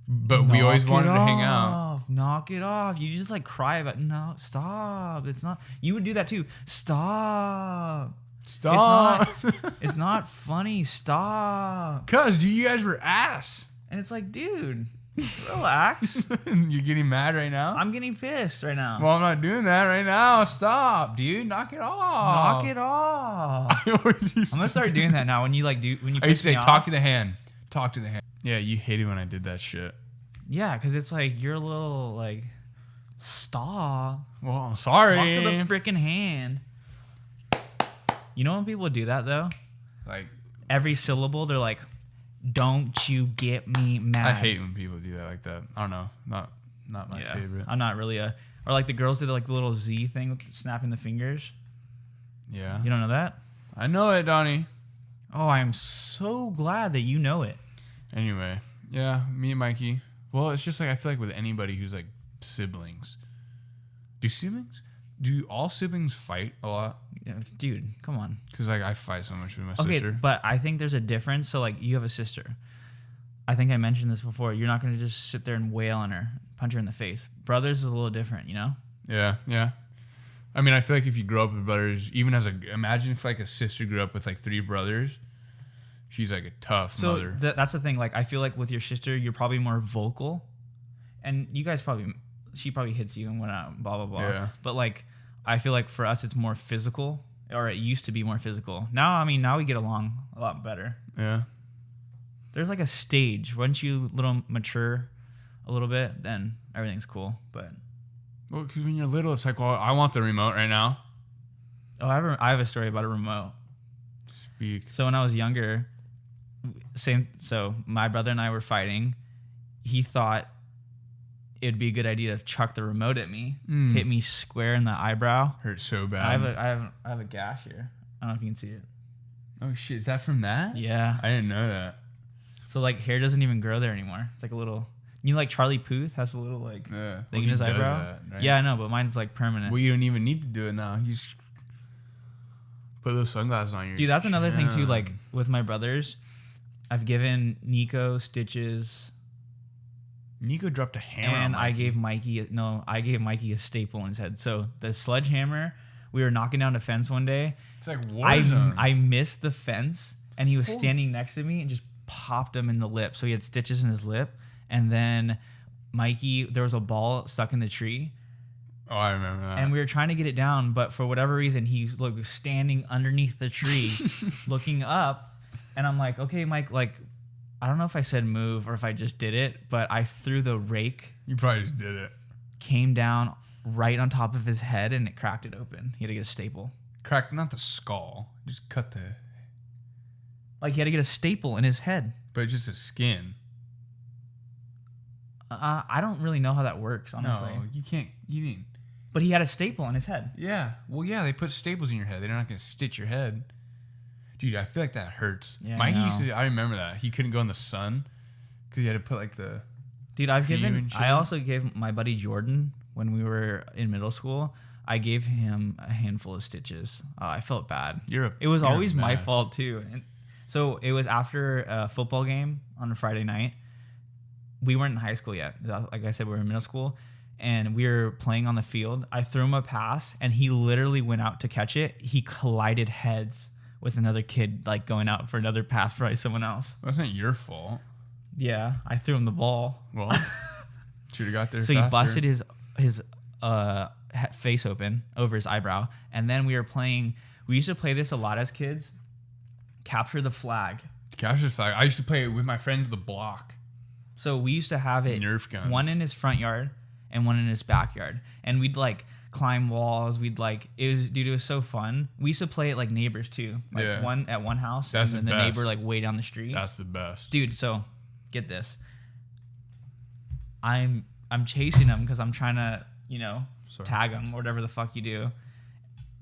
But we always wanted to hang out. Knock it off. You just like cry about no, stop. It's not. You would do that too. Stop. Stop. It's not funny. Stop. Cuz, you guys were ass. And it's like, dude, relax. You're getting mad right now? I'm getting pissed right now. Well, I'm not doing that right now. Stop, dude. Knock it off. Knock it off. I always used I'm gonna start doing that now. When you like do when you I used piss to say, me talk off. to the hand. Talk to the hand. Yeah, you hated when I did that shit. Yeah, because it's like you're a little like stop. Well, I'm sorry. Talk to the freaking hand. You know when people do that though? Like, Every syllable, they're like, "Don't you get me mad?" I hate when people do that like that. I don't know. Not my favorite. I'm not really a. Or like the girls do the like the little Z thing with snapping the fingers. Yeah. You don't know that? I know it, Donnie. Oh, I'm so glad that you know it. Anyway, yeah, me and Mikey. Well, it's just like I feel like with anybody who's like siblings. Do all siblings fight a lot? Yeah, dude, come on. Because like I fight so much with my Okay, sister. but I think there's a difference. So like you have a sister. I think I mentioned this before. You're not going to just sit there and wail on her, punch her in the face. Brothers is a little different, you know? Yeah. I mean, I feel like if you grow up with brothers, even imagine if like a sister grew up with like 3 brothers. She's like a tough mother. So that's the thing. Like, I feel like with your sister, you're probably more vocal, and you guys she probably hits you and went out, blah blah blah. Yeah. But like, I feel like for us, it's more physical, or it used to be more physical. Now we get along a lot better. Yeah. There's like a stage. Once you mature a little bit, then everything's cool. But Well, because when you're little, it's like, well, I want the remote right now. I have a story about a remote. Speak. So when I was younger, so my brother and I were fighting. He thought it'd be a good idea to chuck the remote at me, hit me square in the eyebrow. Hurt so bad. I have a gash here. I don't know if you can see it. Oh shit! Is that from that? Yeah. I didn't know that. So like hair doesn't even grow there anymore. It's like a little. You know, like Charlie Puth has a little like Yeah. thing in his eyebrow. That, right? Yeah, I know, but mine's like permanent. Well, you don't even need to do it now. You just put those sunglasses on your. Dude, that's another thing too. chin. Like with my brothers, I've given Nico stitches, Nico dropped a hammer. and on I Mikey. gave Mikey a staple in his head. So the sledgehammer, we were knocking down a fence one day. It's like Warzone. I missed the fence, and he was standing next to me and just popped him in the lip. So he had stitches in his lip, and then Mikey, there was a ball stuck in the tree. Oh, I remember that. And we were trying to get it down, but for whatever reason, he's like standing underneath the tree, looking up. And I'm like, okay, Mike, like, I don't know if I said move or if I just did it, but I threw the rake, You probably just did it. came down right on top of his head, and it cracked it open. He had to get a staple. Cracked, not the skull. Just cut the. Like, he had to get a staple in his head. But just the skin. I don't really know how that works, honestly. No, you can't. You mean. But he had a staple in his head. Yeah. Well, yeah, they put staples in your head. They're not going to stitch your head. Dude, I feel like that hurts. Yeah, Mikey I know. used to. I remember that. He couldn't go in the sun because he had to put like the. Dude, I also gave my buddy Jordan, when we were in middle school, I gave him a handful of stitches. I felt bad. It was always my fault too. And so it was after a football game on a Friday night. We weren't in high school yet. Like I said, we were in middle school, and we were playing on the field. I threw him a pass, and he literally went out to catch it. He collided heads with another kid, like going out for another pass by someone else. That's not your fault. Yeah, I threw him the ball. Well, should have got there. So faster. he busted his face open over his eyebrow, and then we were playing. We used to play this a lot as kids. Capture the flag. Capture the flag. I used to play it with my friends. The block. So we used to have it Nerf guns. one in his front yard and one in his backyard. And we'd like climb walls. We'd like it was so fun. We used to play at like neighbors too. Like one at one house, That's and then the neighbor like way down the street. That's the best, dude. So get this. I'm chasing him because I'm trying to, tag him or whatever the fuck you do.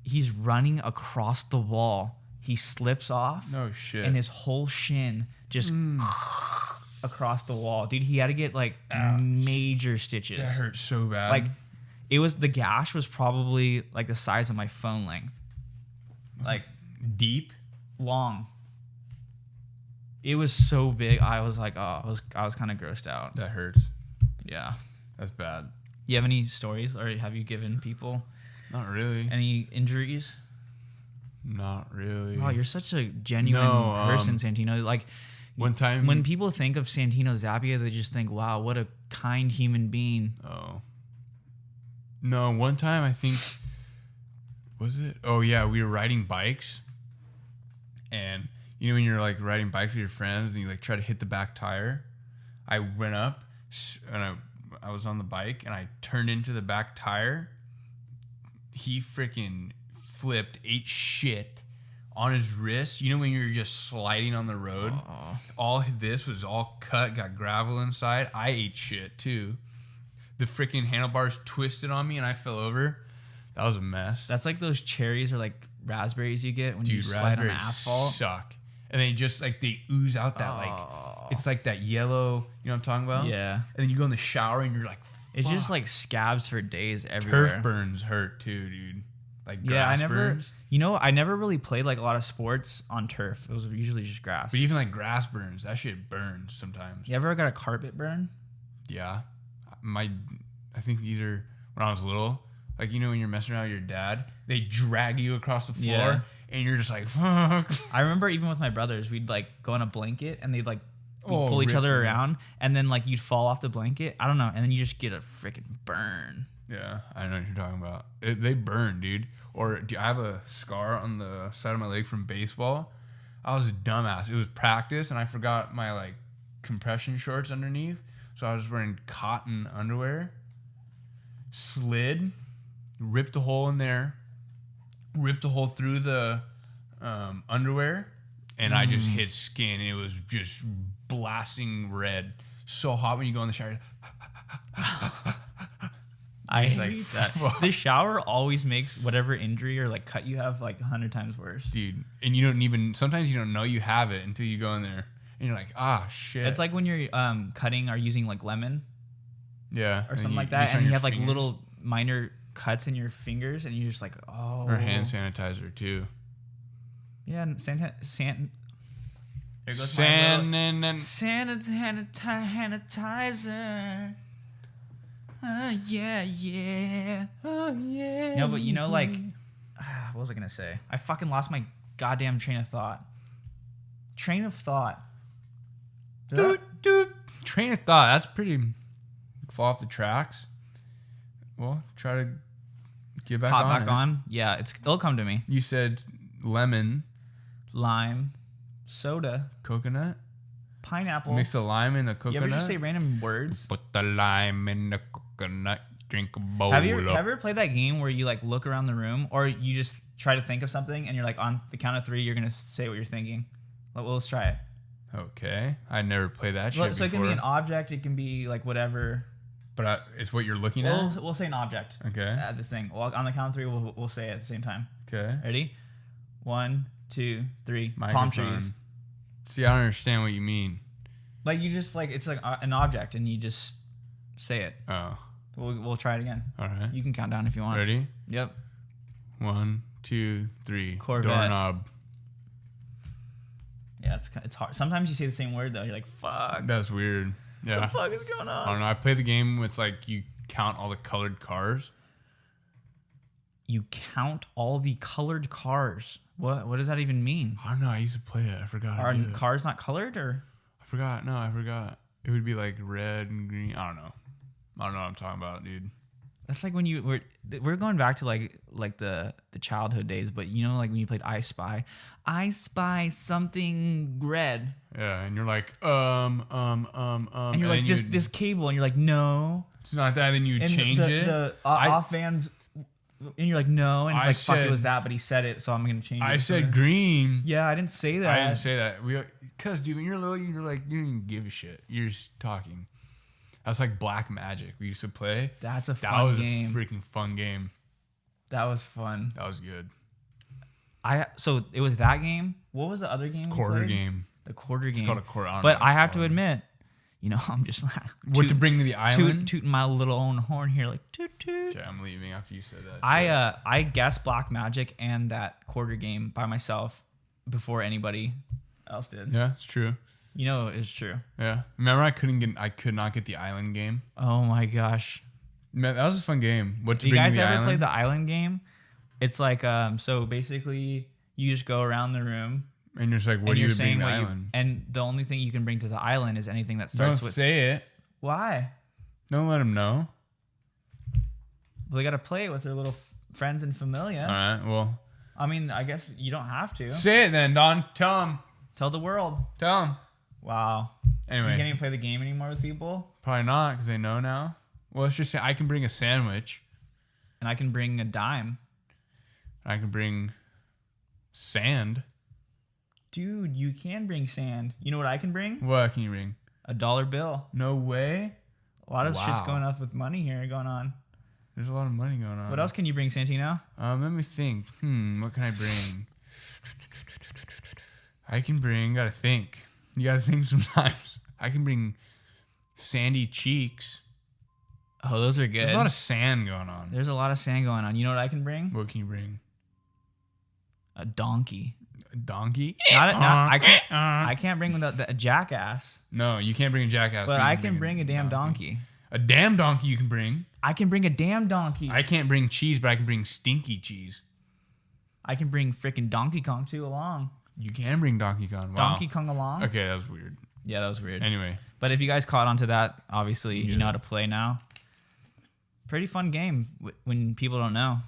He's running across the wall. He slips off. No shit. And his whole shin just across the wall. Dude, he had to get like major stitches. That hurt so bad. Like the gash was probably like the size of my phone length. Like deep, long. It was so big. I was like, I was kind of grossed out. That hurts. Yeah. That's bad. You have any stories, or have you given people Not really. any injuries? Not really. Oh, you're such a genuine person, Santino. Like one time when people think of Santino Zappia, they just think, wow, what a kind human being. Oh. No, one time I think, was it? Oh yeah, we were riding bikes, and when you're like riding bikes with your friends and you like try to hit the back tire, I went up and I was on the bike and I turned into the back tire. He freaking flipped, ate shit on his wrist. When you're just sliding on the road, all this was all cut, got gravel inside. I ate shit too. The freaking handlebars twisted on me and I fell over. That was a mess. That's like those cherries or like raspberries you get when you slide on the asphalt. Suck. And they just like they ooze out that like it's like that yellow, you know what I'm talking about? Yeah. And then you go in the shower and you're like, fuck. It just like scabs for days everywhere. Turf burns hurt too, dude. Like grass burns. I never really played like a lot of sports on turf. It was usually just grass. But even like grass burns, that shit burns sometimes. You ever got a carpet burn? Yeah. I think either when I was little, like when you're messing around with your dad, they drag you across the floor and you're just like, fuck. I remember even with my brothers, we'd like go on a blanket and they'd like pull each other around, and then like you'd fall off the blanket. I don't know, and then you just get a freaking burn. Yeah, I know what you're talking about. They burn, dude. Or I have a scar on the side of my leg from baseball. I was a dumbass. It was practice, and I forgot my like compression shorts underneath, so I was wearing cotton underwear. Slid, ripped a hole in there, ripped a hole through the underwear, and I just hit skin. It was just blasting red. So hot when you go in the shower. I hate that. Fuck. The shower always makes whatever injury or like cut you have like 100 times worse. Dude, and you don't even, sometimes you don't know you have it until you go in there. And you're like, shit. It's like when you're cutting or using like lemon. Yeah. Or something like that. And you have like little minor cuts in your fingers and you're just like, oh. Or hand sanitizer too. Yeah, there goes sanitizer. Oh yeah. Oh yeah. No, but like, what was I gonna say? I fucking lost my goddamn train of thought. Train of thought. Train of thought. That's pretty. Fall off the tracks. Well, try to get back on. Yeah, it'll come to me. You said lemon, lime, soda, coconut, pineapple. Mix a lime in the coconut. You ever just say random words? Put the lime in the coconut. Drink a bowl. Have you ever played that game where you like look around the room, or you just try to think of something and you're like on the count of 3 you're gonna say what you're thinking? Well, let's try it. Okay, I never played that shit So before. it can be an object. It can be like whatever. But it's what you're looking at? We'll say an object. Okay. At this thing. Well, on the count of 3, we'll say it at the same time. Okay. Ready? 1, 2, 3. Microphone. Palm trees. See, I don't understand what you mean. Like you just like, it's like an object and you just say it. Oh. We'll try it again. All right. You can count down if you want. Ready? Yep. 1, 2, 3. Corvette. Doorknob. Yeah, it's hard. Sometimes you say the same word though. You're like, fuck. That's weird. Yeah. What the fuck is going on? I don't know. I play the game with like you count all the colored cars. You count all the colored cars. What does that even mean? I don't know. I used to play it. I forgot. Are cars not colored or? I forgot. No, I forgot. It would be like red and green. I don't know what I'm talking about, dude. That's like when we're going back to like the childhood days, but you know, like when you played I spy something red. Yeah, and you're like, And you're like, this cable, and you're like, no. It's not that, and then you And change it. The off fans, and you're like, no. And it's I like, fuck, said- it was that, but he said it, so I'm going to change it. I said green. Yeah, I didn't say that. I didn't say that. Because, dude, when you're little, you're like, you don't even give a shit. You're just talking. That's like Black Magic we used to play. That's a That fun was game. a freaking fun game. That was fun. That was good. So it was that game. What was the other game? Quarter we played? game. The quarter game. It's called a quarter. But I have to admit, you know, I'm just like What to bring to the island? tooting my little own horn here, like toot toot. Okay, I'm leaving after you said that. I guessed Black Magic and that quarter game by myself before anybody else did. Yeah, it's true. You know, it's true. Yeah. Remember, I could not get the island game. Oh my gosh. Man, that was a fun game. What to You bring guys to the ever island? played the island game? It's like so basically you just go around the room And you're just like, what and do you're you bring saying to the what you, island? and the only thing you can bring to the island is anything that starts Don't with say it. why? Don't let them know. Well, they got to play it with their little friends and familia. All right. Well, I mean, I guess you don't have to. say it then, Don. Tell them. Tell the world. Tell them. Wow. Anyway, You can't even play the game anymore with people? probably not because they know now. Well, let's just say I can bring a sandwich. And I can bring a dime. I can bring sand. Dude, you can bring sand. You know what I can bring? What can you bring? A dollar bill. No way. A lot of shit's Wow. going up with money here going on. There's a lot of money going on. What else can you bring, Santino? Let me think. What can I bring? I can bring. Gotta think. You gotta think sometimes. I can bring sandy cheeks. Oh, those are good. There's a lot of sand going on. There's a lot of sand going on. You know what I can bring? What can you bring? A donkey. A donkey? I can't bring a jackass, No, you can't bring a jackass. but you I can can bring a damn donkey. A damn donkey you can bring. I can bring a damn donkey. I can't bring cheese, but I can bring stinky cheese. I can bring freaking Donkey Kong too along. You can bring Donkey Kong. Wow. Donkey Kong along. Okay, that was weird. Yeah, that was weird. Anyway, But if you guys caught on to that, obviously you Yeah. know how to play now. Pretty fun game when people don't know.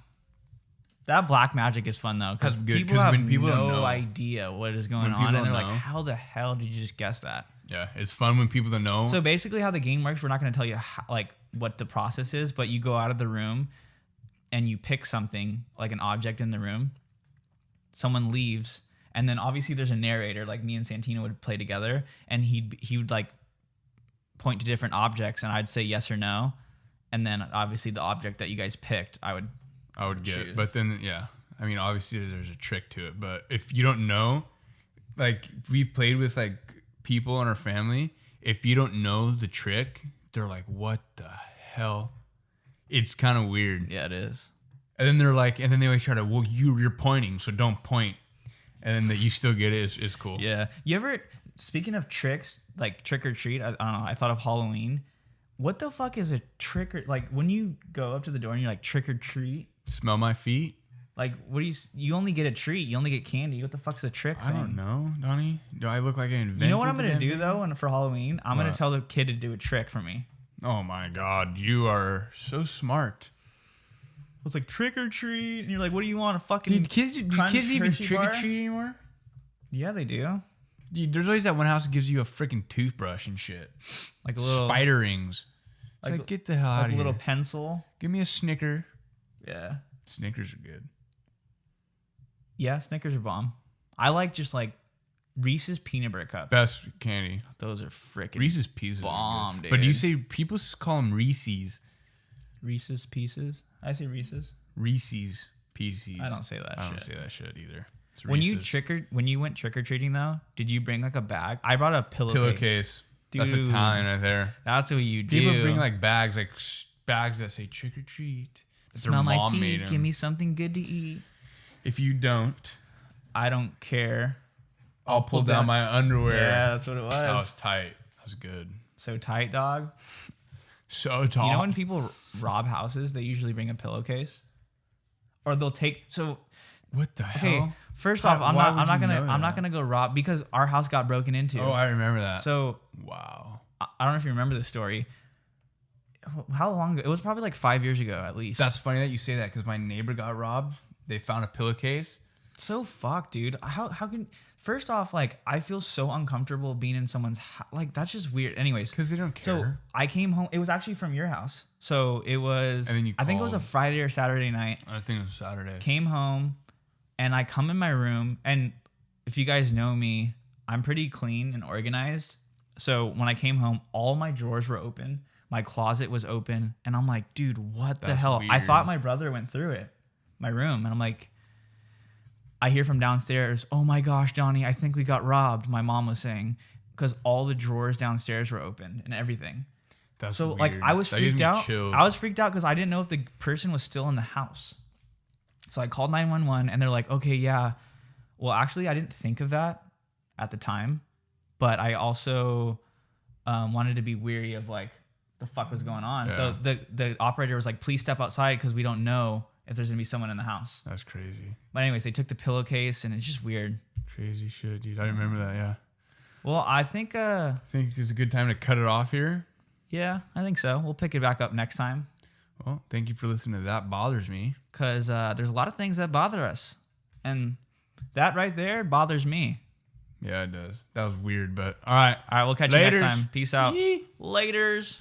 That Black Magic is fun though, because That's good, people 'cause have when people don't no know. idea what is going When on, people and they're don't like, know. "How the hell did you just guess that?" yeah, it's fun when people don't know. So basically, how the game works, we're not going to tell you like what the process is, but you go out of the room and you pick something like an object in the room. Someone leaves, and then obviously there's a narrator. Like me and Santino would play together, and he would like point to different objects, and I'd say yes or no, and then obviously the object that you guys picked, I would get choose. but then yeah, I mean obviously there's a trick to it, but if you don't know, like we've played with like people in our family, if you don't know the trick, they're like, what the hell? It's kind of weird. Yeah, it is. And then they're like, and then they always try to, well, you're pointing, so don't point. And then that you still get it is cool. Yeah. You ever, speaking of tricks, like trick or treat, I don't know, I thought of Halloween. What the fuck is a trick or, like when you go up to the door and you're like trick or treat, Smell my feet? like what do you only get a treat, you only get candy. What the fuck's a trick I thing? don't know, Donnie. Do I look like I invented? You know what I'm the gonna damn do thing? though, and for Halloween, I'm gonna What? tell the kid to do a trick for me. Oh my God, you are so smart. It's like trick or treat, and you're like, what do you want? A fucking Dude, kids Crunch even Hershey trick or bar? treat anymore? Yeah, they do. Dude, there's always that one house that gives you a freaking toothbrush and shit. Like a little Spider rings. It's like- like, get the hell out like of a here. little pencil. Give me a Snicker. Yeah. Snickers are good. Yeah, Snickers are bomb. I like just like Reese's peanut butter cups. Best candy. Those are freaking Reese's Pieces. bomb, are good. But you dude. say people call them Reese's. Reese's Pieces. I say Reese's. Reese's Pieces. I don't say that I don't shit. say that shit either. It's When you Reese's. when you went trick or treating though, did you bring like a bag? I brought a pillowcase. Pillowcase. That's Dude. Italian right there. That's what you do. People bring like bags, bags that say trick or treat. That their smell my mom made feet. 'em. Give me something good to eat. If you don't, I don't care. I'll pull down my underwear. Yeah, that's what it was. That was tight. That was good. So tight, dog. So tall. You know when people rob houses, they usually bring a pillowcase, or they'll take. So what the okay, hell? first How- off, I'm why not would you know I'm not that? gonna go rob because our house got broken into. Oh, I remember that. So wow. I don't know if you remember the story. How long ago? It was probably like 5 years ago at least. That's funny that you say that because my neighbor got robbed. They found a pillowcase. So fucked, dude. How can first off, like, I feel so uncomfortable being in someone's like, that's just weird. Anyways, Because they don't care. so I came home. It was actually from your house. So it was. And then you I think it was a called. Friday or Saturday night. I think it was Saturday. Came home, and I come in my room, and if you guys know me, I'm pretty clean and organized. So when I came home, all my drawers were open. My closet was open, and I'm like, dude, what the That's hell? I weird. thought my brother went through it, my room, and I'm like, I hear from downstairs, oh my gosh, Johnny, I think we got robbed. My mom was saying, because all the drawers downstairs were open and everything. That's So weird. like I was That gives freaked me out. chills. I was freaked out because I didn't know if the person was still in the house. So I called 911 and they're like, okay, yeah. Well, actually, I didn't think of that at the time, but I also wanted to be weary of like the fuck was going on. Yeah. So the operator was like, please step outside because we don't know if there's gonna be someone in the house. That's crazy. But anyways, they took the pillowcase and it's just weird. Crazy shit, dude. I remember that, yeah. Well, I think I think it's a good time to cut it off here. yeah, I think so. We'll pick it back up next time Well, thank you for listening to That Bothers Me. because there's a lot of things that bother us, and that right there bothers me. Yeah, it does. That was weird, but all right. All right, we'll catch you next Laters. time. Peace out. Yee. Laters.